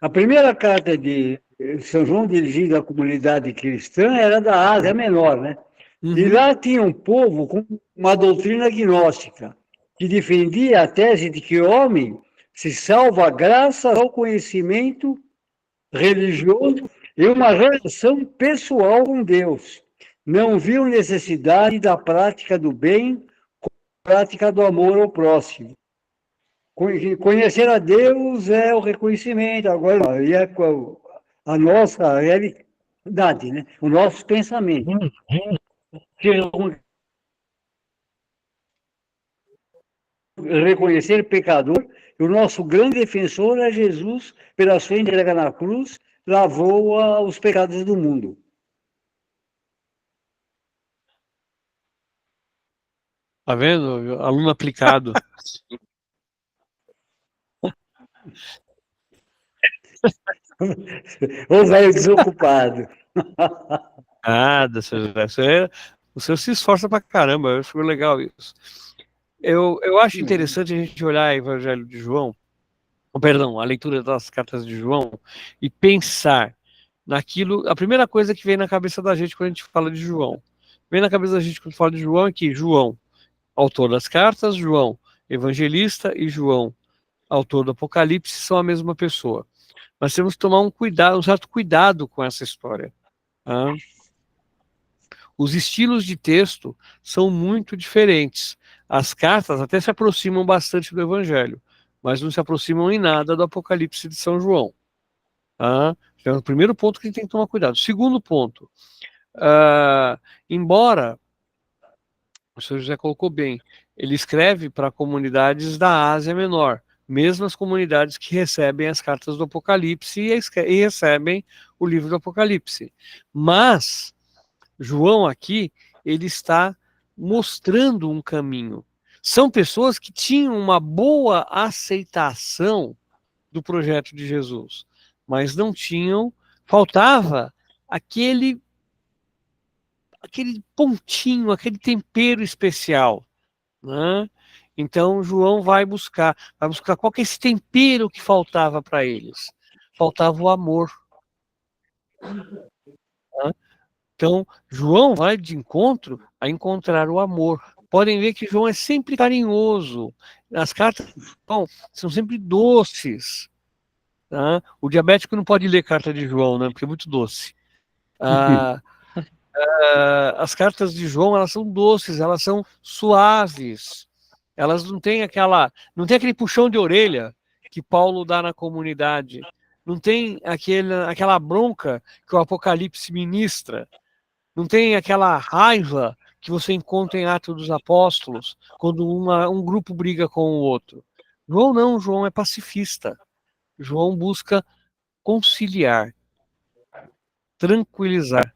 A primeira carta de São João dirigida à comunidade cristã era da Ásia Menor, né? E lá tinha um povo com uma doutrina gnóstica, que defendia a tese de que o homem se salva graças ao conhecimento religioso e uma relação pessoal com Deus. Não viu necessidade da prática do bem com a prática do amor ao próximo. Conhecer a Deus é o reconhecimento, agora é a nossa realidade, né? O nosso pensamento. Reconhecer pecador, e o nosso grande defensor é Jesus, pela sua entrega na cruz, lavou os pecados do mundo. Tá vendo? Aluno aplicado. Ou velho desocupado. Nada, o senhor se esforça pra caramba, eu acho legal isso. Eu acho interessante a gente olhar o Evangelho de João, perdão, a leitura das cartas de João, e pensar naquilo, a primeira coisa que vem na cabeça da gente quando a gente fala de João. vem na cabeça da gente quando fala de João é que João, autor das cartas, João, evangelista, e João, autor do Apocalipse, são a mesma pessoa. Nós temos que tomar um certo cuidado com essa história. Tá? Os estilos de texto são muito diferentes. As cartas até se aproximam bastante do Evangelho, mas não se aproximam em nada do Apocalipse de São João. Tá? Então, é o primeiro ponto que a gente tem que tomar cuidado. Segundo ponto, embora o senhor José colocou bem, ele escreve para comunidades da Ásia Menor, mesmo as comunidades que recebem as cartas do Apocalipse e recebem o livro do Apocalipse. Mas João aqui, ele está mostrando um caminho. São pessoas que tinham uma boa aceitação do projeto de Jesus, mas não tinham, faltava aquele pontinho, aquele tempero especial, né? Então João vai buscar qual que é esse tempero que faltava para eles. Faltava o amor. Né? Então João vai de encontro a encontrar o amor. Podem ver que João é sempre carinhoso. As cartas são sempre doces. Tá? O diabético não pode ler carta de João, né? Porque é muito doce. As cartas de João, elas são doces, elas são suaves. Elas não têm aquele puxão de orelha que Paulo dá na comunidade. Não tem aquela bronca que o Apocalipse ministra. Não tem aquela raiva que você encontra em Atos dos Apóstolos, quando um grupo briga com o outro. João não, João é pacifista. João busca conciliar, tranquilizar,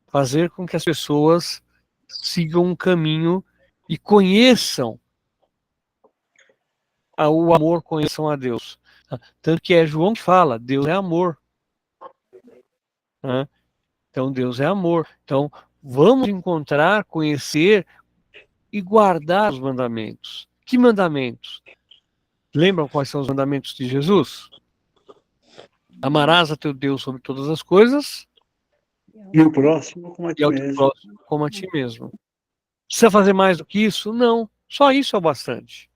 fazer com que as pessoas sigam um caminho e conheçam o amor, conheçam a Deus. Tanto que é João que fala, Deus é amor. Então Deus é amor. Então vamos encontrar, conhecer e guardar os mandamentos. Que mandamentos? Lembram quais são os mandamentos de Jesus? Amarás a teu Deus sobre todas as coisas. E o próximo como a ti E ao teu mesmo. próximo como a ti mesmo. Precisa fazer mais do que isso? Não. Só isso é o bastante.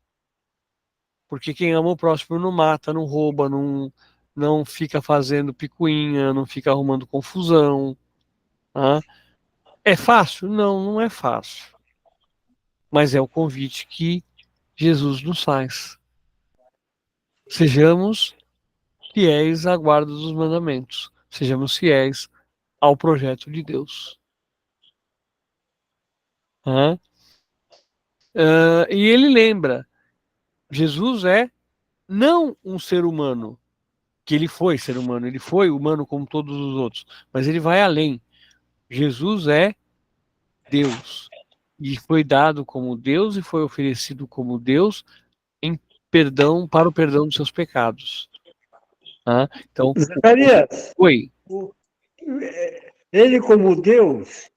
Porque quem ama o próximo não mata, não rouba, não fica fazendo picuinha, não fica arrumando confusão. Tá? É fácil? Não, não é fácil. Mas é o convite que Jesus nos faz. Sejamos fiéis à guarda dos mandamentos. Sejamos fiéis ao projeto de Deus. E ele lembra, Jesus é não um ser humano, que ele foi ser humano, ele foi humano como todos os outros, mas ele vai além. Jesus é Deus, e foi dado como Deus e foi oferecido como Deus em perdão, para o perdão dos seus pecados. Então, Zacarias, oi. Ele como Deus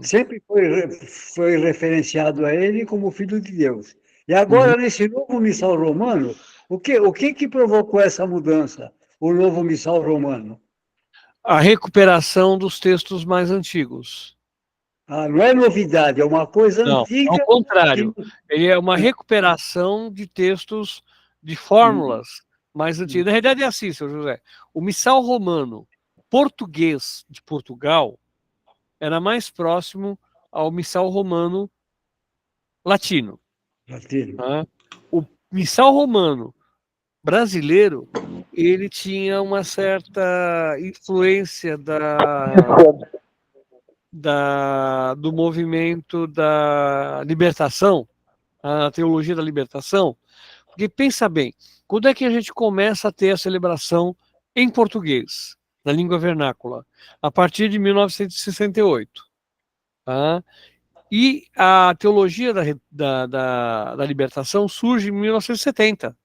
sempre foi referenciado a ele como Filho de Deus. E agora, nesse novo missal romano, o que provocou essa mudança, o novo missal romano? A recuperação dos textos mais antigos. Não é novidade, é uma coisa antiga. Ao contrário, ele é uma recuperação de textos, de fórmulas mais antigas. Na realidade é assim, seu José. O missal romano português de Portugal era mais próximo ao missal romano latino. O missal romano brasileiro, ele tinha uma certa influência do movimento da libertação, a teologia da libertação, porque pensa bem, quando é que a gente começa a ter a celebração em português, na língua vernácula? A partir de 1968. E a teologia da libertação surge em 1970,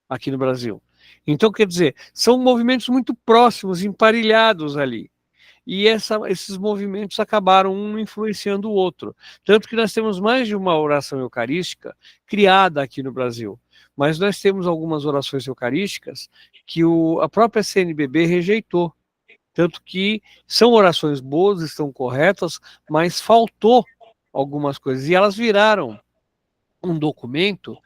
aqui no Brasil. Então, quer dizer, são movimentos muito próximos, emparelhados ali. E esses movimentos acabaram um influenciando o outro. Tanto que nós temos mais de uma oração eucarística criada aqui no Brasil. Mas nós temos algumas orações eucarísticas que a própria CNBB rejeitou. Tanto que são orações boas, estão corretas, mas faltou algumas coisas. E elas viraram um documento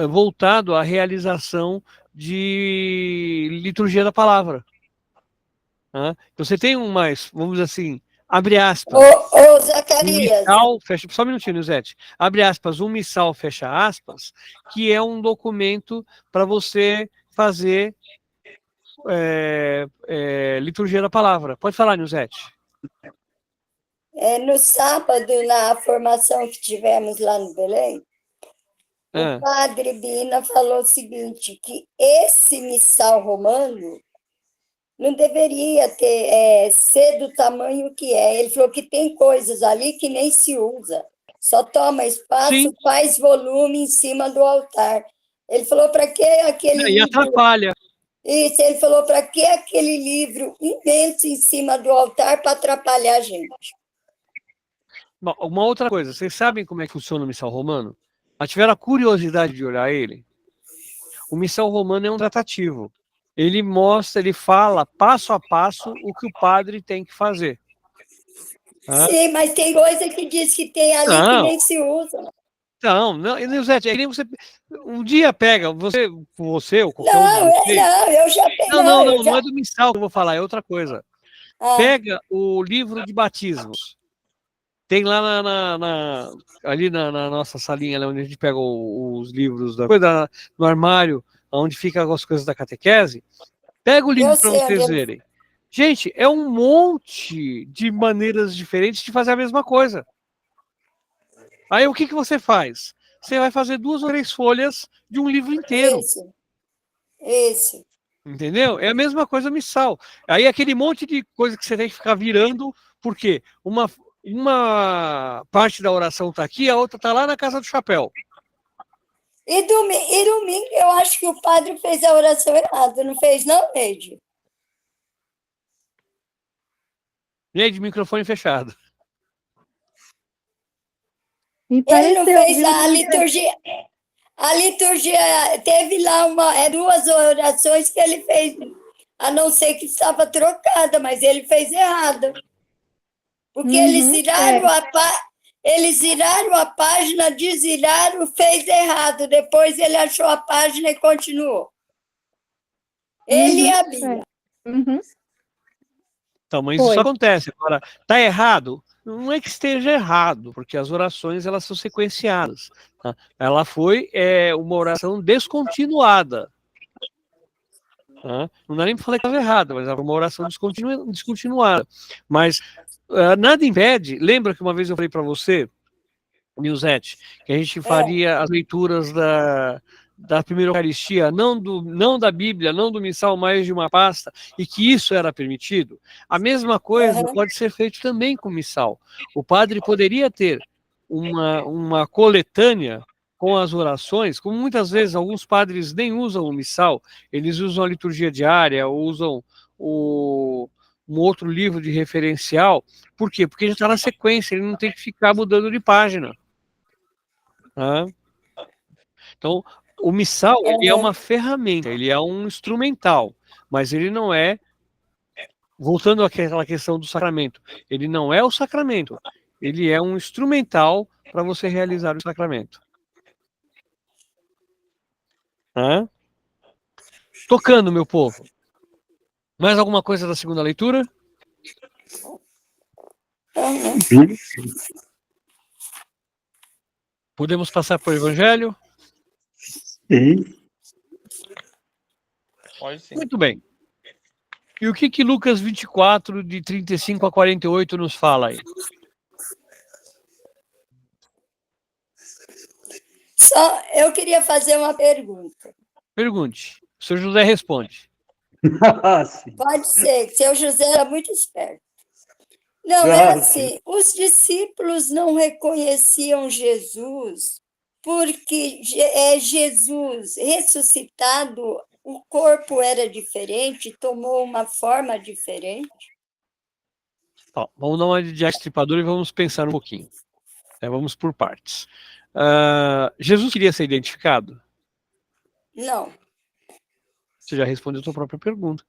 voltado à realização de liturgia da palavra. Você tem vamos dizer assim, abre aspas, Ô, um Zacarias, missal, fecha, só um minutinho, Nilzete, abre aspas, um missal, fecha aspas, que é um documento para você fazer liturgia da palavra. Pode falar, Nilzete. no sábado, na formação que tivemos lá no Belém, o padre Bina falou o seguinte, que esse missal romano não deveria ser do tamanho que é. Ele falou que tem coisas ali que nem se usa, só toma espaço, Sim. faz volume em cima do altar. Ele falou, para que aquele E livro... atrapalha. Isso, ele falou, para que aquele livro imenso em cima do altar para atrapalhar a gente? Bom, uma outra coisa, vocês sabem como é que funciona o missal romano? Tiveram a curiosidade de olhar ele? O missal romano é um tratativo. Ele mostra, ele fala passo a passo o que o padre tem que fazer. Sim, mas tem coisa que diz que tem ali que nem se usa. Não, Nilzete, é que nem você um dia pega, você ou qualquer não, um de vocês. Não, eu já peguei. Não é do missal que eu vou falar, é outra coisa. Pega o livro de batismos. Tem lá ali na nossa salinha, onde a gente pega os livros no armário, onde ficam as coisas da catequese. Pega o livro para vocês verem. Gente, é um monte de maneiras diferentes de fazer a mesma coisa. Aí o que você faz? Você vai fazer 2 ou 3 folhas de um livro inteiro. Isso. Entendeu? É a mesma coisa missal. Aí aquele monte de coisa que você tem que ficar virando, por quê? Uma parte da oração está aqui, a outra está lá na Casa do Chapéu. E domingo eu acho que o padre fez a oração errada, não fez não, Neide? Neide, microfone fechado. Ele não fez a liturgia. A liturgia teve lá 2 orações que ele fez, a não ser que estava trocada, mas ele fez errado. Porque eles viraram a página, desviraram, fez errado. Depois ele achou a página e continuou. Ele e a Bíblia. Então, mas isso acontece. Agora, tá errado? Não é que esteja errado, porque as orações elas são sequenciadas. Tá? Ela foi uma oração descontinuada. Tá? Não dá nem para falar que estava errado, mas era uma oração descontinuada. Mas nada impede. Lembra que uma vez eu falei para você, Nilzete, que a gente faria as leituras da primeira Eucaristia, não da Bíblia, não do missal, mas de uma pasta, e que isso era permitido? A mesma coisa pode ser feito também com o missal. O padre poderia ter uma coletânea com as orações, como muitas vezes alguns padres nem usam o missal, eles usam a liturgia diária, usam um outro livro de referencial. Por quê? Porque já está na sequência, ele não tem que ficar mudando de página. Tá? Então, o missal ele é uma ferramenta, ele é um instrumental, mas ele não é, voltando àquela questão do sacramento, ele não é o sacramento, ele é um instrumental para você realizar o sacramento. Tocando, meu povo. Mais alguma coisa da segunda leitura? Podemos passar para o Evangelho? Sim. Pode sim. Muito bem. E o que Lucas 24, de 35 a 48, nos fala aí? Eu queria fazer uma pergunta. Pergunte. O senhor José responde. Pode ser, que o seu José era muito esperto. Não, é assim, os discípulos não reconheciam Jesus porque Jesus ressuscitado, o corpo era diferente, tomou uma forma diferente. Vamos dar uma de Jack Stripador e vamos pensar um pouquinho. Vamos por partes. Jesus queria ser identificado? Não. Você já respondeu a sua própria pergunta.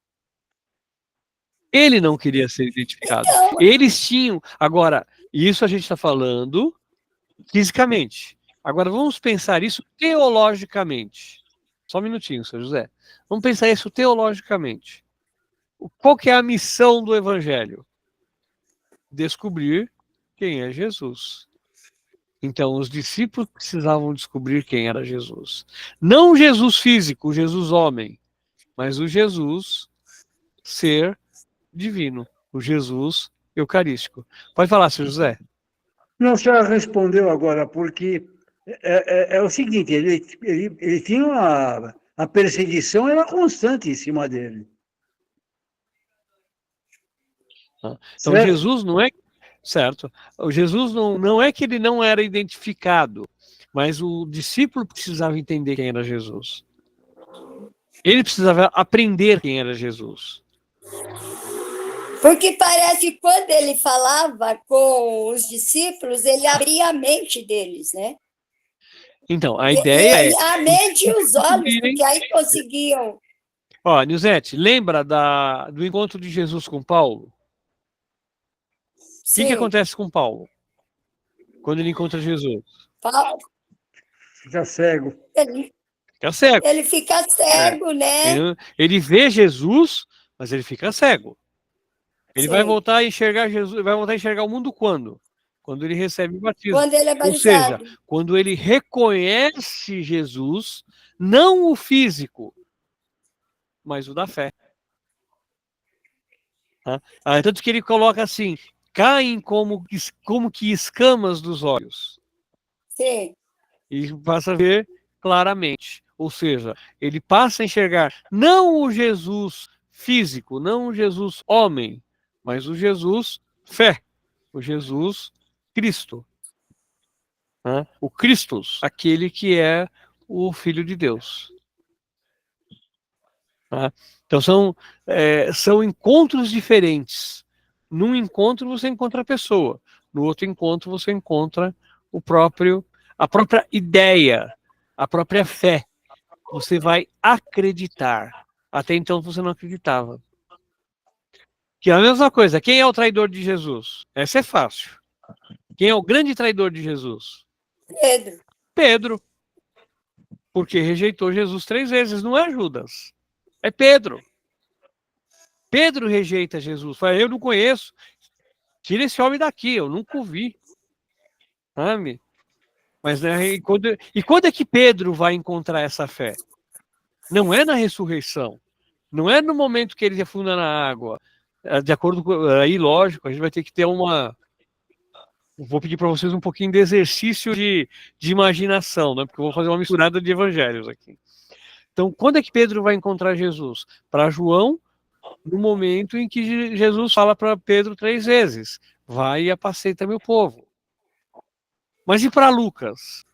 Ele não queria ser identificado. Então, Eles tinham. Agora, isso a gente está falando fisicamente. Agora, vamos pensar isso teologicamente. Só um minutinho, seu José. Vamos pensar isso teologicamente. Qual que é a missão do Evangelho? Descobrir quem é Jesus. Então, os discípulos precisavam descobrir quem era Jesus. Não o Jesus físico, o Jesus homem, mas o Jesus ser divino, o Jesus eucarístico. Pode falar, seu José. Não, o senhor respondeu agora, porque é o seguinte, ele tinha a perseguição era constante em cima dele. Então, Certo? Jesus não é certo. O Jesus não é que ele não era identificado, mas o discípulo precisava entender quem era Jesus. Ele precisava aprender quem era Jesus. porque parece que quando ele falava com os discípulos, ele abria a mente deles, né? Então, a ideia é... A mente e os olhos, porque aí conseguiam. Ó, Nilzete, lembra do encontro de Jesus com Paulo? O que acontece com Paulo quando ele encontra Jesus? Paulo, Fica cego. Fica cego. ele fica cego, né? Ele vê Jesus, mas ele fica cego. Ele Sim. vai voltar a enxergar Jesus, vai voltar a enxergar o mundo quando? Quando ele recebe o batismo. Quando ele é Ou batizado. seja, quando ele reconhece Jesus, não o físico, mas o da fé. Tanto que ele coloca assim, caem como que escamas dos olhos. Sim. E passa a ver claramente. Ou seja, ele passa a enxergar não o Jesus físico, não o Jesus homem, mas o Jesus fé, o Jesus Cristo. O Christus, aquele que é o Filho de Deus. Então são encontros diferentes. Num encontro você encontra a pessoa, no outro encontro você encontra a própria ideia, a própria fé. Você vai acreditar. Até então você não acreditava. Que é a mesma coisa. Quem é o traidor de Jesus? Essa é fácil. Quem é o grande traidor de Jesus? Pedro. Pedro. Porque rejeitou Jesus 3 vezes. Não é Judas. É Pedro. Pedro rejeita Jesus. Fala, eu não conheço. Tira esse homem daqui. Eu nunca o vi. Sabe? Mas quando é que Pedro vai encontrar essa fé? Não é na ressurreição. Não é no momento que ele afunda na água. De acordo com... Aí, lógico, a gente vai ter que ter uma... Vou pedir para vocês um pouquinho de exercício de imaginação, né? Porque eu vou fazer uma misturada de evangelhos aqui. Então, quando é que Pedro vai encontrar Jesus? Para João, no momento em que Jesus fala para Pedro 3 vezes, vai e apacenta meu povo. Mas e para Lucas?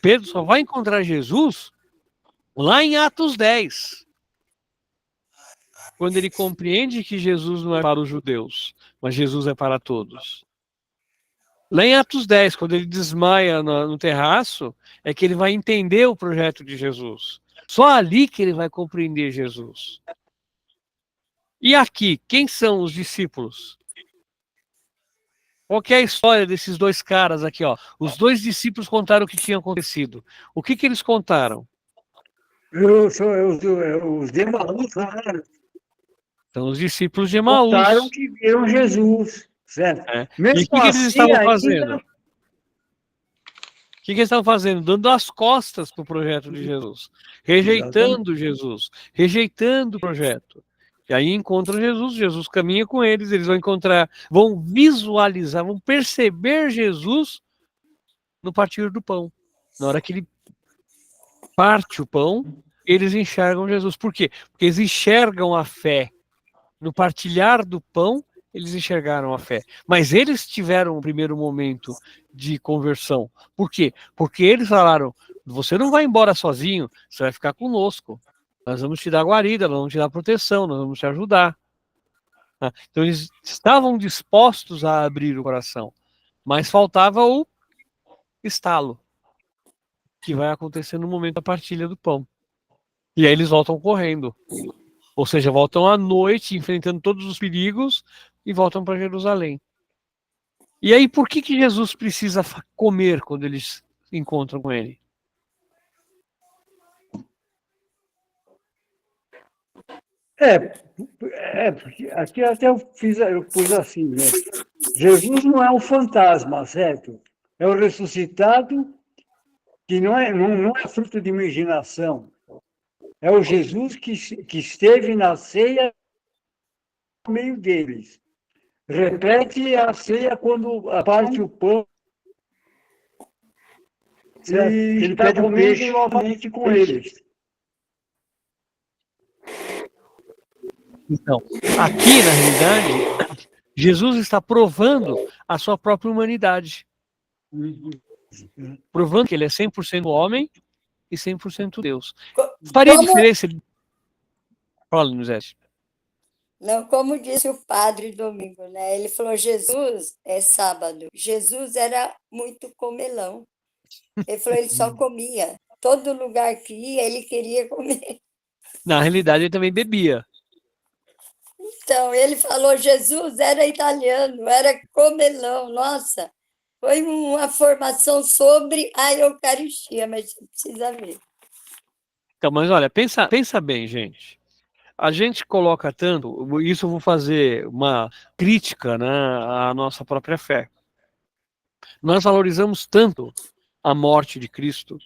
Pedro só vai encontrar Jesus lá em Atos 10. Quando ele compreende que Jesus não é para os judeus, mas Jesus é para todos. Lá em Atos 10, quando ele desmaia no terraço, é que ele vai entender o projeto de Jesus. Só ali que ele vai compreender Jesus. E aqui, quem são os discípulos? Qual que é a história desses dois caras aqui, ó? Os dois discípulos contaram o que tinha acontecido. O que eles contaram? Os de Emaús, São os discípulos de Emaús. contaram que viram Jesus, certo? E o que eles estavam fazendo? O que eles estavam fazendo? Dando as costas para o projeto de Jesus. Rejeitando Jesus. Rejeitando o projeto. E aí encontram Jesus, Jesus caminha com eles, eles vão encontrar, vão visualizar, vão perceber Jesus no partir do pão. Na hora que ele parte o pão, eles enxergam Jesus. Por quê? Porque eles enxergam a fé. No partilhar do pão, eles enxergaram a fé. Mas eles tiveram o primeiro momento de conversão. Por quê? Porque eles falaram, você não vai embora sozinho, você vai ficar conosco. Nós vamos te dar guarida, nós vamos te dar proteção, nós vamos te ajudar. Então eles estavam dispostos a abrir o coração, mas faltava o estalo, que vai acontecer no momento da partilha do pão. E aí eles voltam correndo. Ou seja, voltam à noite, enfrentando todos os perigos, e voltam para Jerusalém. E aí, por que Jesus precisa comer quando eles se encontram com ele? Porque aqui até eu pus assim, né? Jesus não é um fantasma, certo? É o ressuscitado que não é fruto de imaginação. É o Jesus que esteve na ceia no meio deles. Repete a ceia quando parte o pão, certo? Ele está comendo novamente com eles. Então, aqui, na realidade, Jesus está provando a sua própria humanidade. Provando que ele é 100% homem e 100% Deus. Faria diferença... Fala, Nuzete. Não, como disse o padre domingo, né? Ele falou, Jesus é sábado. Jesus era muito comelão. Ele falou, ele só comia. Todo lugar que ia, ele queria comer. Na realidade, ele também bebia. Então, ele falou, Jesus era italiano, era comelão. Nossa, foi uma formação sobre a Eucaristia, mas você precisa ver. Então, mas olha, pensa bem, gente. A gente coloca tanto, isso eu vou fazer uma crítica, né, à nossa própria fé. Nós valorizamos tanto a morte de Cristo,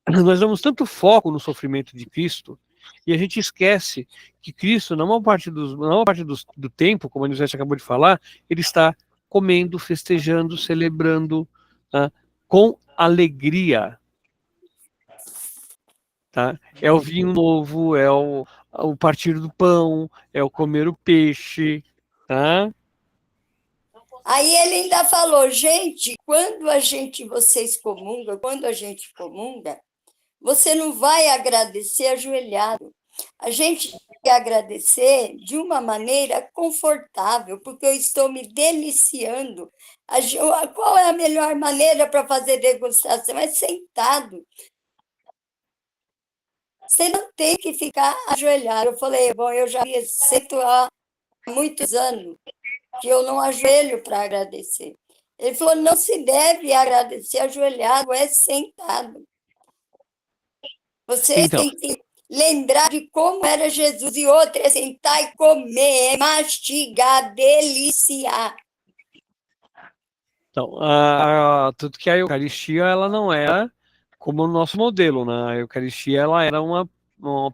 nós damos tanto foco no sofrimento de Cristo, e a gente esquece que Cristo, na maior parte do tempo, como a Nilzete acabou de falar, ele está comendo, festejando, celebrando, tá, com alegria. Tá? É o vinho novo, é o partir do pão, é o comer o peixe, tá? Aí ele ainda falou, gente, quando a gente comunga, você não vai agradecer ajoelhado. A gente tem que agradecer de uma maneira confortável, porque eu estou me deliciando. Qual é a melhor maneira para fazer degustação? É sentado. Você não tem que ficar ajoelhado. Eu falei, bom, eu já sento há muitos anos que eu não ajoelho para agradecer. Ele falou, não se deve agradecer ajoelhado, é sentado. Você Então, tem que lembrar de como era Jesus. E outra é sentar e comer, é mastigar, deliciar. então tanto que a Eucaristia ela não era como o nosso modelo, né? A Eucaristia ela era uma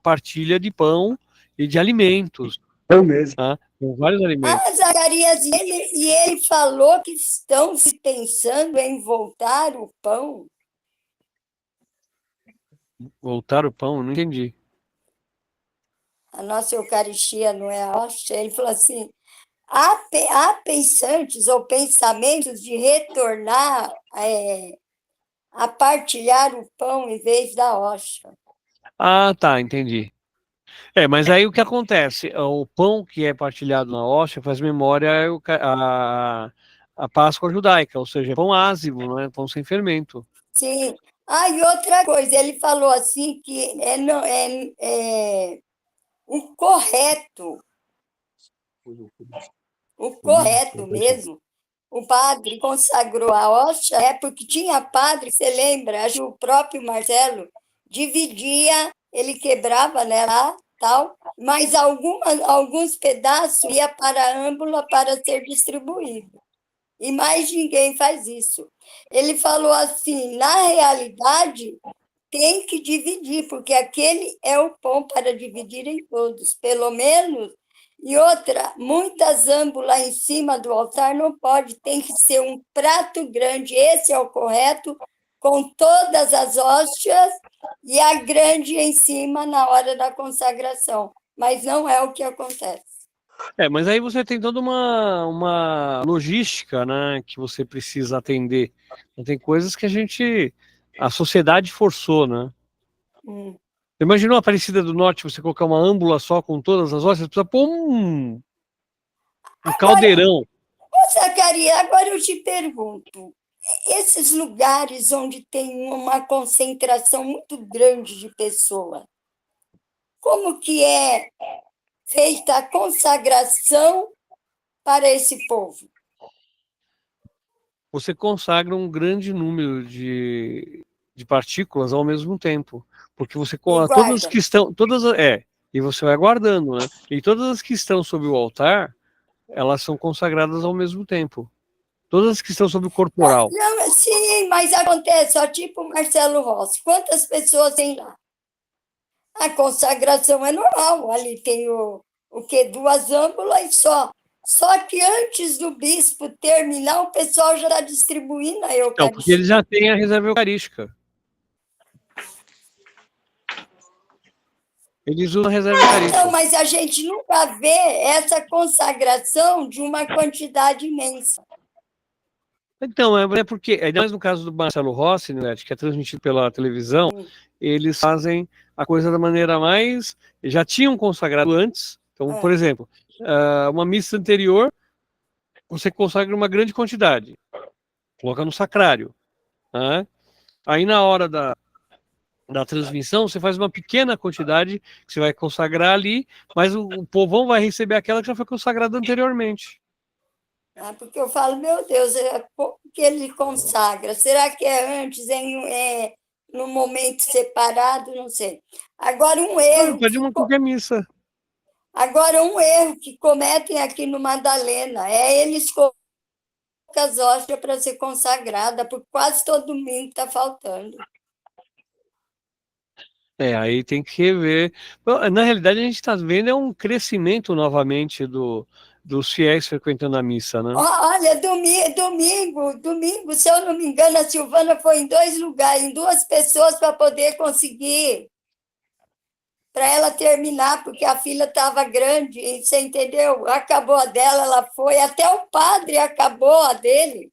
partilha de pão e de alimentos, Eu mesmo. tá? Com vários alimentos. Ah, Zacarias, e ele falou que estão se pensando em voltar o pão. Voltar o pão, não entendi. A nossa Eucaristia não é a hóstia. Ele falou assim, há pensantes ou pensamentos de retornar a partilhar o pão em vez da hóstia. Ah, tá, entendi. Mas aí o que acontece? O pão que é partilhado na hóstia faz memória a Páscoa judaica, ou seja, pão ázimo, não é? Pão sem fermento. Sim. Ah, e outra coisa, ele falou assim que o correto mesmo, o padre consagrou a hóstia, porque tinha padre, você lembra, acho que o próprio Marcelo dividia, ele quebrava, né, lá, tal, mas alguns pedaços ia para a âmbula para ser distribuído. E mais ninguém faz isso. Ele falou assim, na realidade, tem que dividir, porque aquele é o pão para dividir em todos, pelo menos. E outra, muitas âmbulas em cima do altar não pode, tem que ser um prato grande, esse é o correto, com todas as hóstias e a grande em cima na hora da consagração. Mas não é o que acontece. Mas aí você tem toda uma logística, né, que você precisa atender. Tem coisas que a sociedade forçou, né? Imaginou a Aparecida do Norte, você colocar uma âmbula só com todas as hóstias, precisa pôr um caldeirão. Ô, Zacarias, agora eu te pergunto, esses lugares onde tem uma concentração muito grande de pessoas, como que é feita a consagração para esse povo? Você consagra um grande número de partículas ao mesmo tempo, porque você E todas guarda. que estão, e você vai guardando, né? E todas as que estão sobre o altar, elas são consagradas ao mesmo tempo. Todas as que estão sobre o corporal. Não, sim, mas acontece, ó, tipo Marcelo Rossi. Quantas pessoas tem lá? A consagração é normal. Ali tem o quê? 2 âmbulas e só. Só que antes do bispo terminar, o pessoal já está distribuindo a Não, porque Eucaristia. eles já têm a reserva eucarística. Eles usam a reserva eucarística. Não, mas a gente nunca vê essa consagração de uma quantidade imensa. Então, é porque, ainda mais no caso do Marcelo Rossi, né, que é transmitido pela televisão, eles fazem a coisa da maneira mais... Já tinham consagrado antes. Então, por exemplo, uma missa anterior, você consagra uma grande quantidade. Coloca no sacrário. Né? Aí, na hora da transmissão, você faz uma pequena quantidade que você vai consagrar ali, mas o povão vai receber aquela que já foi consagrada anteriormente. Porque eu falo, meu Deus, como que ele consagra? Será que é antes, num momento separado? Não sei. Agora, Pode uma qualquer missa. Agora, um erro que cometem aqui no Madalena é eles colocam as hóstias para ser consagrada, porque quase todo domingo está faltando. Aí tem que rever. Na realidade, a gente está vendo um crescimento novamente dos fiéis frequentando a missa, né? Olha, domingo, se eu não me engano, a Silvana foi em 2 lugares, em 2 pessoas para poder conseguir, para ela terminar, porque a fila estava grande, você entendeu? Acabou a dela, ela foi, até o padre acabou a dele.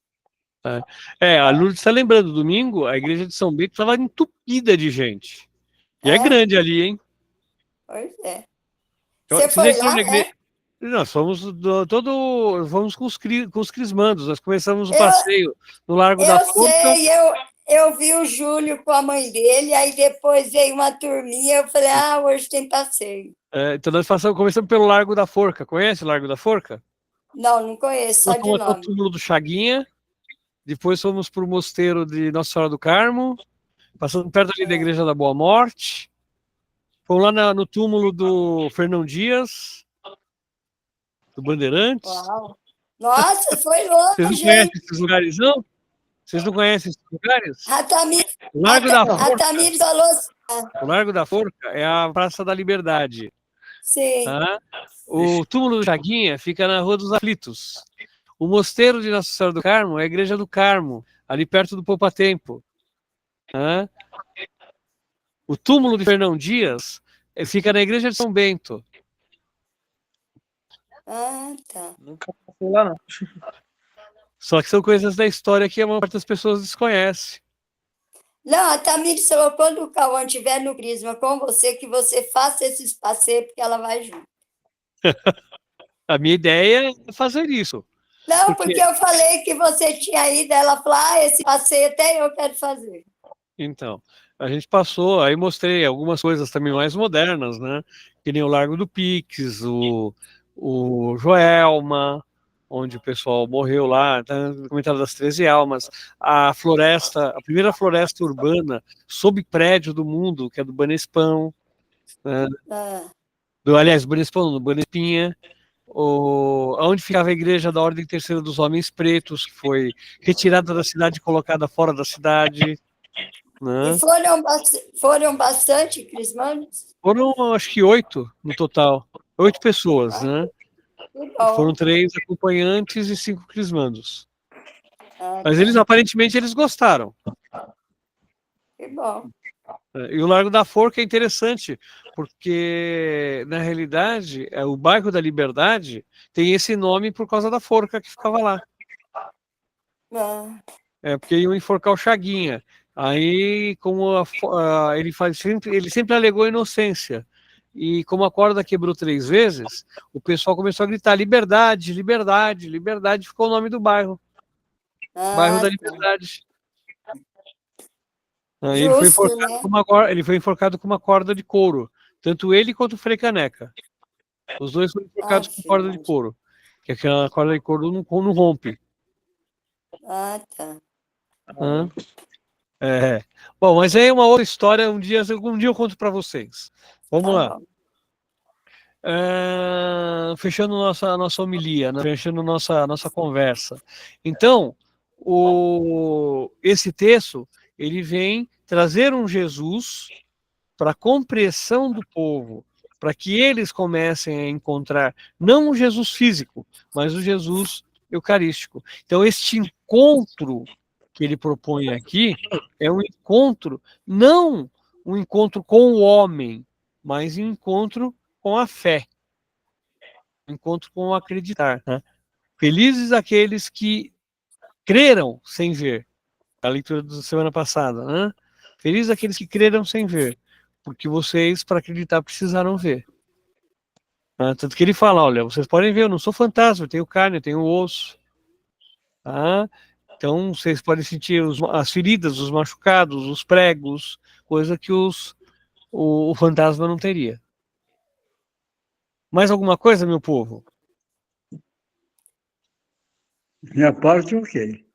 A Lourdes está lembrando, domingo, a igreja de São Bento estava entupida de gente. E é grande ali, hein? Pois é. Então, Você foi lá, né? Nós fomos fomos com os crismandos. Nós começamos o passeio no Largo da Forca. Eu sei, eu vi o Júlio com a mãe dele, aí depois veio uma turminha, eu falei, hoje tem passeio. Então nós começamos pelo Largo da Forca. Conhece o Largo da Forca? Não conheço, só Nós de fomos até o nome. túmulo do Chaguinha, depois fomos para o mosteiro de Nossa Senhora do Carmo, passando perto ali da Igreja da Boa Morte. Fomos lá no túmulo do Fernão Dias, do Bandeirantes. Uau. Nossa, foi longe, Vocês não conhecem esses lugares, não? Vocês não conhecem esses lugares? O Largo da Forca. A Tamires falou... O Largo da Forca é a Praça da Liberdade. Sim. Tá? O túmulo do Chaguinha fica na Rua dos Aflitos. O mosteiro de Nossa Senhora do Carmo é a Igreja do Carmo, ali perto do Poupa Tempo. Tá? O túmulo de Fernão Dias fica na Igreja de São Bento. Tá. Nunca passei lá, não. Só que são coisas da história que a maior parte das pessoas desconhece. Não, a Tamires falou, quando o Cauã estiver no Crisma com você, que você faça esses passeios, porque ela vai junto. A minha ideia é fazer isso. Não, porque eu falei que você tinha ido, ela falou, esse passeio até eu quero fazer. Então, a gente passou, aí mostrei algumas coisas também mais modernas, né? Que nem o Largo do Pix, o Joelma, onde o pessoal morreu lá, no comentário das 13 Almas, a primeira floresta urbana sob prédio do mundo, que é do Banespão, né? Aliás, Banespão, do Banespinha, onde ficava a igreja da Ordem Terceira dos Homens Pretos, que foi retirada da cidade e colocada fora da cidade. Né? E foram bastante crismandos? Foram, acho que 8 no total. 8 pessoas, né? Foram 3 acompanhantes e 5 crismandos. Mas eles, aparentemente, eles gostaram. Que bom. E o Largo da Forca é interessante, porque, na realidade, o bairro da Liberdade tem esse nome por causa da forca que ficava lá. Porque iam enforcar o Chaguinha. Aí, como ele sempre alegou inocência. E como a corda quebrou 3 vezes, o pessoal começou a gritar liberdade, liberdade, liberdade, ficou o nome do bairro. Bairro da Liberdade. Aí ele foi enforcado com uma corda de couro. Tanto ele quanto o Frei Caneca. Os dois foram trocados com Ave corda de Maria. couro. Que aquela corda de couro não rompe. Ah, tá. Hã? É. Bom, mas aí é uma outra história. Um dia eu conto para vocês. Vamos Tá lá. bom. Fechando nossa homilia, né? Fechando nossa conversa. Então, esse texto ele vem trazer um Jesus para a compreensão do povo, para que eles comecem a encontrar não o Jesus físico, mas o Jesus eucarístico. Então, este encontro que ele propõe aqui é um encontro, não um encontro com o homem, mas um encontro com a fé, um encontro com o acreditar. Né? Felizes aqueles que creram sem ver, a leitura da semana passada. Né? Felizes aqueles que creram sem ver, porque vocês, para acreditar, precisaram ver. Tanto que ele fala, olha, vocês podem ver, eu não sou fantasma, eu tenho carne, eu tenho osso. Tá? Então, vocês podem sentir as feridas, os machucados, os pregos, coisa que o fantasma não teria. Mais alguma coisa, meu povo? Minha parte, ok.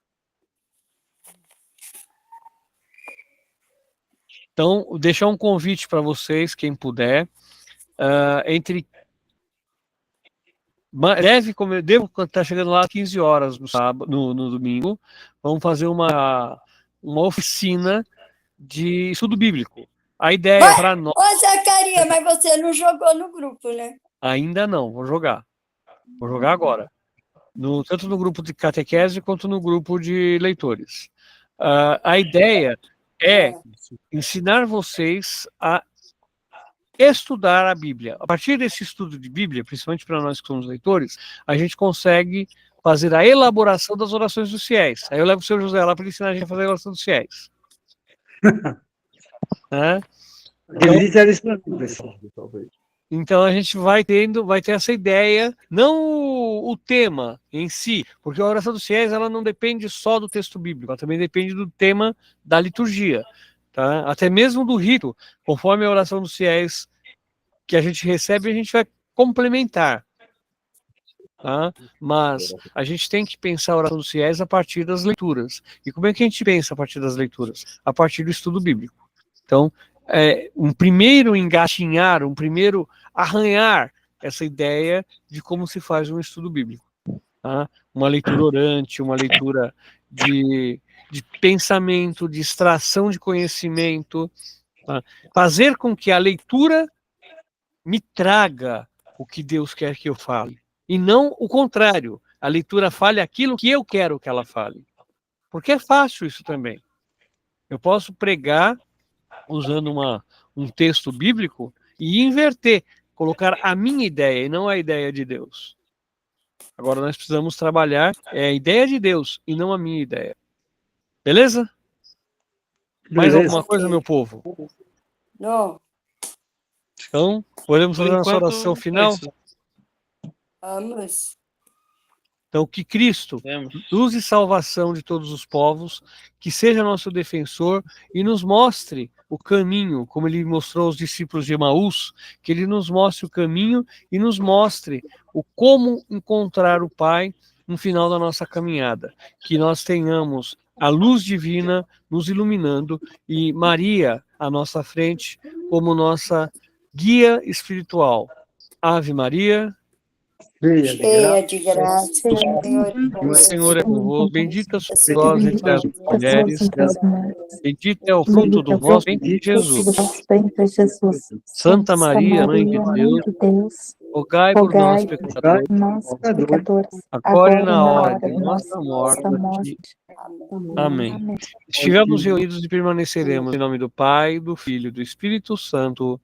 Então, deixar um convite para vocês, quem puder, entre devo estar chegando lá às 15 horas no sábado, no domingo, vamos fazer uma oficina de estudo bíblico. A ideia para nós... Ô, Zacarias, mas você não jogou no grupo, né? Ainda não, vou jogar. Vou jogar agora. Tanto no grupo de catequese quanto no grupo de leitores. A ideia é ensinar vocês a estudar a Bíblia. A partir desse estudo de Bíblia, principalmente para nós que somos leitores, a gente consegue fazer a elaboração das orações dos fiéis. Aí eu levo o seu José lá para ensinar a gente a fazer a oração dos fiéis. Né? Acredita nisso para mim, pessoal. Então a gente vai ter essa ideia, não o tema em si, porque a oração dos fiéis ela não depende só do texto bíblico, ela também depende do tema da liturgia, tá? Até mesmo do rito, conforme a oração dos fiéis que a gente recebe, a gente vai complementar, tá? Mas a gente tem que pensar a oração dos fiéis a partir das leituras. E como é que a gente pensa a partir das leituras? A partir do estudo bíblico. Então, um primeiro engatinhar, um primeiro arranhar essa ideia de como se faz um estudo bíblico. Tá? Uma leitura orante, uma leitura de pensamento, de extração de conhecimento, tá? Fazer com que a leitura me traga o que Deus quer que eu fale, e não o contrário, a leitura fale aquilo que eu quero que ela fale. Porque é fácil isso também. Eu posso pregar usando um texto bíblico e inverter, colocar a minha ideia e não a ideia de Deus. Agora nós precisamos trabalhar a ideia de Deus e não a minha ideia. Beleza? Mais alguma coisa, meu povo? Não. Então, podemos fazer a nossa oração final? Vamos. Então, que Cristo, luz e salvação de todos os povos, que seja nosso defensor e nos mostre o caminho, como ele mostrou aos discípulos de Emaús, que ele nos mostre o caminho e nos mostre o como encontrar o Pai no final da nossa caminhada. Que nós tenhamos a luz divina nos iluminando e Maria à nossa frente como nossa guia espiritual. Ave Maria. Cheia de graça, O Senhor é convosco, bendita sois vós entre as mulheres, bendito é o fruto do vosso ventre, Jesus. Santa Maria, Mãe de Deus, rogai por nós, pecadores, agora e na hora de nossa morte. Amém. Estivemos reunidos e permaneceremos em nome do Pai, do Filho e do Espírito Santo.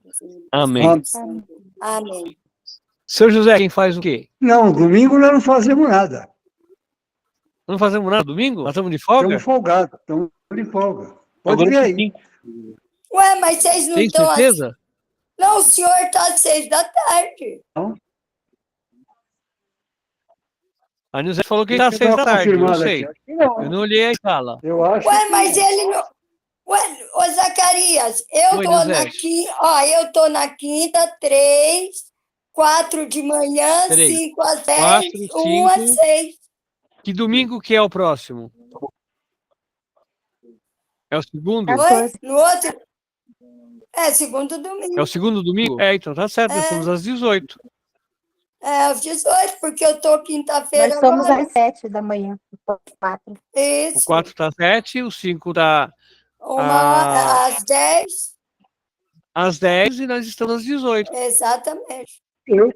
Amém. Amém. Seu José, quem faz o quê? Não, domingo nós não fazemos nada. Não fazemos nada domingo? Nós estamos de folga? Estamos folgados, estamos de folga. Pode vir aí. Ué, mas vocês não Tem estão... certeza? Não, o senhor está às 6 da tarde. Não? A Nilce falou que está às 6 da tarde, eu não sei. Não. Eu não olhei a escala. Eu acho. Ué, mas ele não... Ué, ô Zacarias, eu Oi, tô Nilce. na quinta, ó, eu tô na quinta, 3, 4 de manhã, Peraí. 5 às 10, 4, 1 às 5. 6. Que domingo que é o próximo? É o segundo? Oi? 14. No outro? segundo É domingo. o segundo domingo? Então tá certo, nós estamos às 18. Às 18, porque eu tô quinta-feira Nós somos agora. às 7 da manhã. 4. O Isso. 4 tá 7, o 5 tá Às 10. às 10 e nós estamos às 18. Exatamente. Eu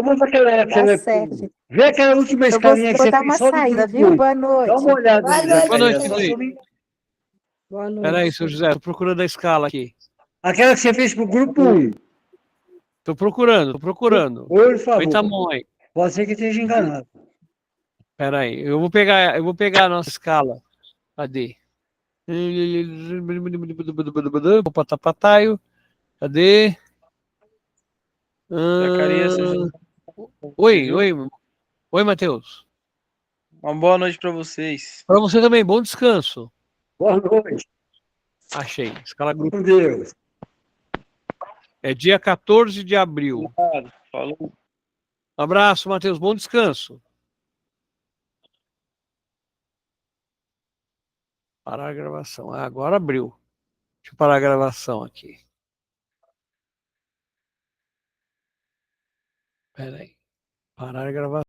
vou naquela Às 7. Vê aquela última Eu vou, escalinha que vou você dar fez uma só no saída, grupo viu? 1. Boa Dá noite. uma olhada Boa aí, noite, Boa noite, Zacarias. Suzy. Boa noite. Peraí, seu José, tô procurando a escala aqui. Aquela que você fez pro grupo 1. Tô procurando. Por Oi, favor. tamanho. Pode ser que esteja enganado. Peraí, eu vou pegar a nossa escala. Cadê? Papataio. Cadê? Zacarias, Oi, viu? oi, Matheus. Uma boa noite para vocês. Para você também, bom descanso. Boa noite. Achei. Escala grupo. Com Deus. É dia 14 de abril. Falou. Um abraço, Matheus. Bom descanso. Parar a gravação. Agora abriu. Deixa eu parar a gravação aqui. Peraí. Parar a gravação.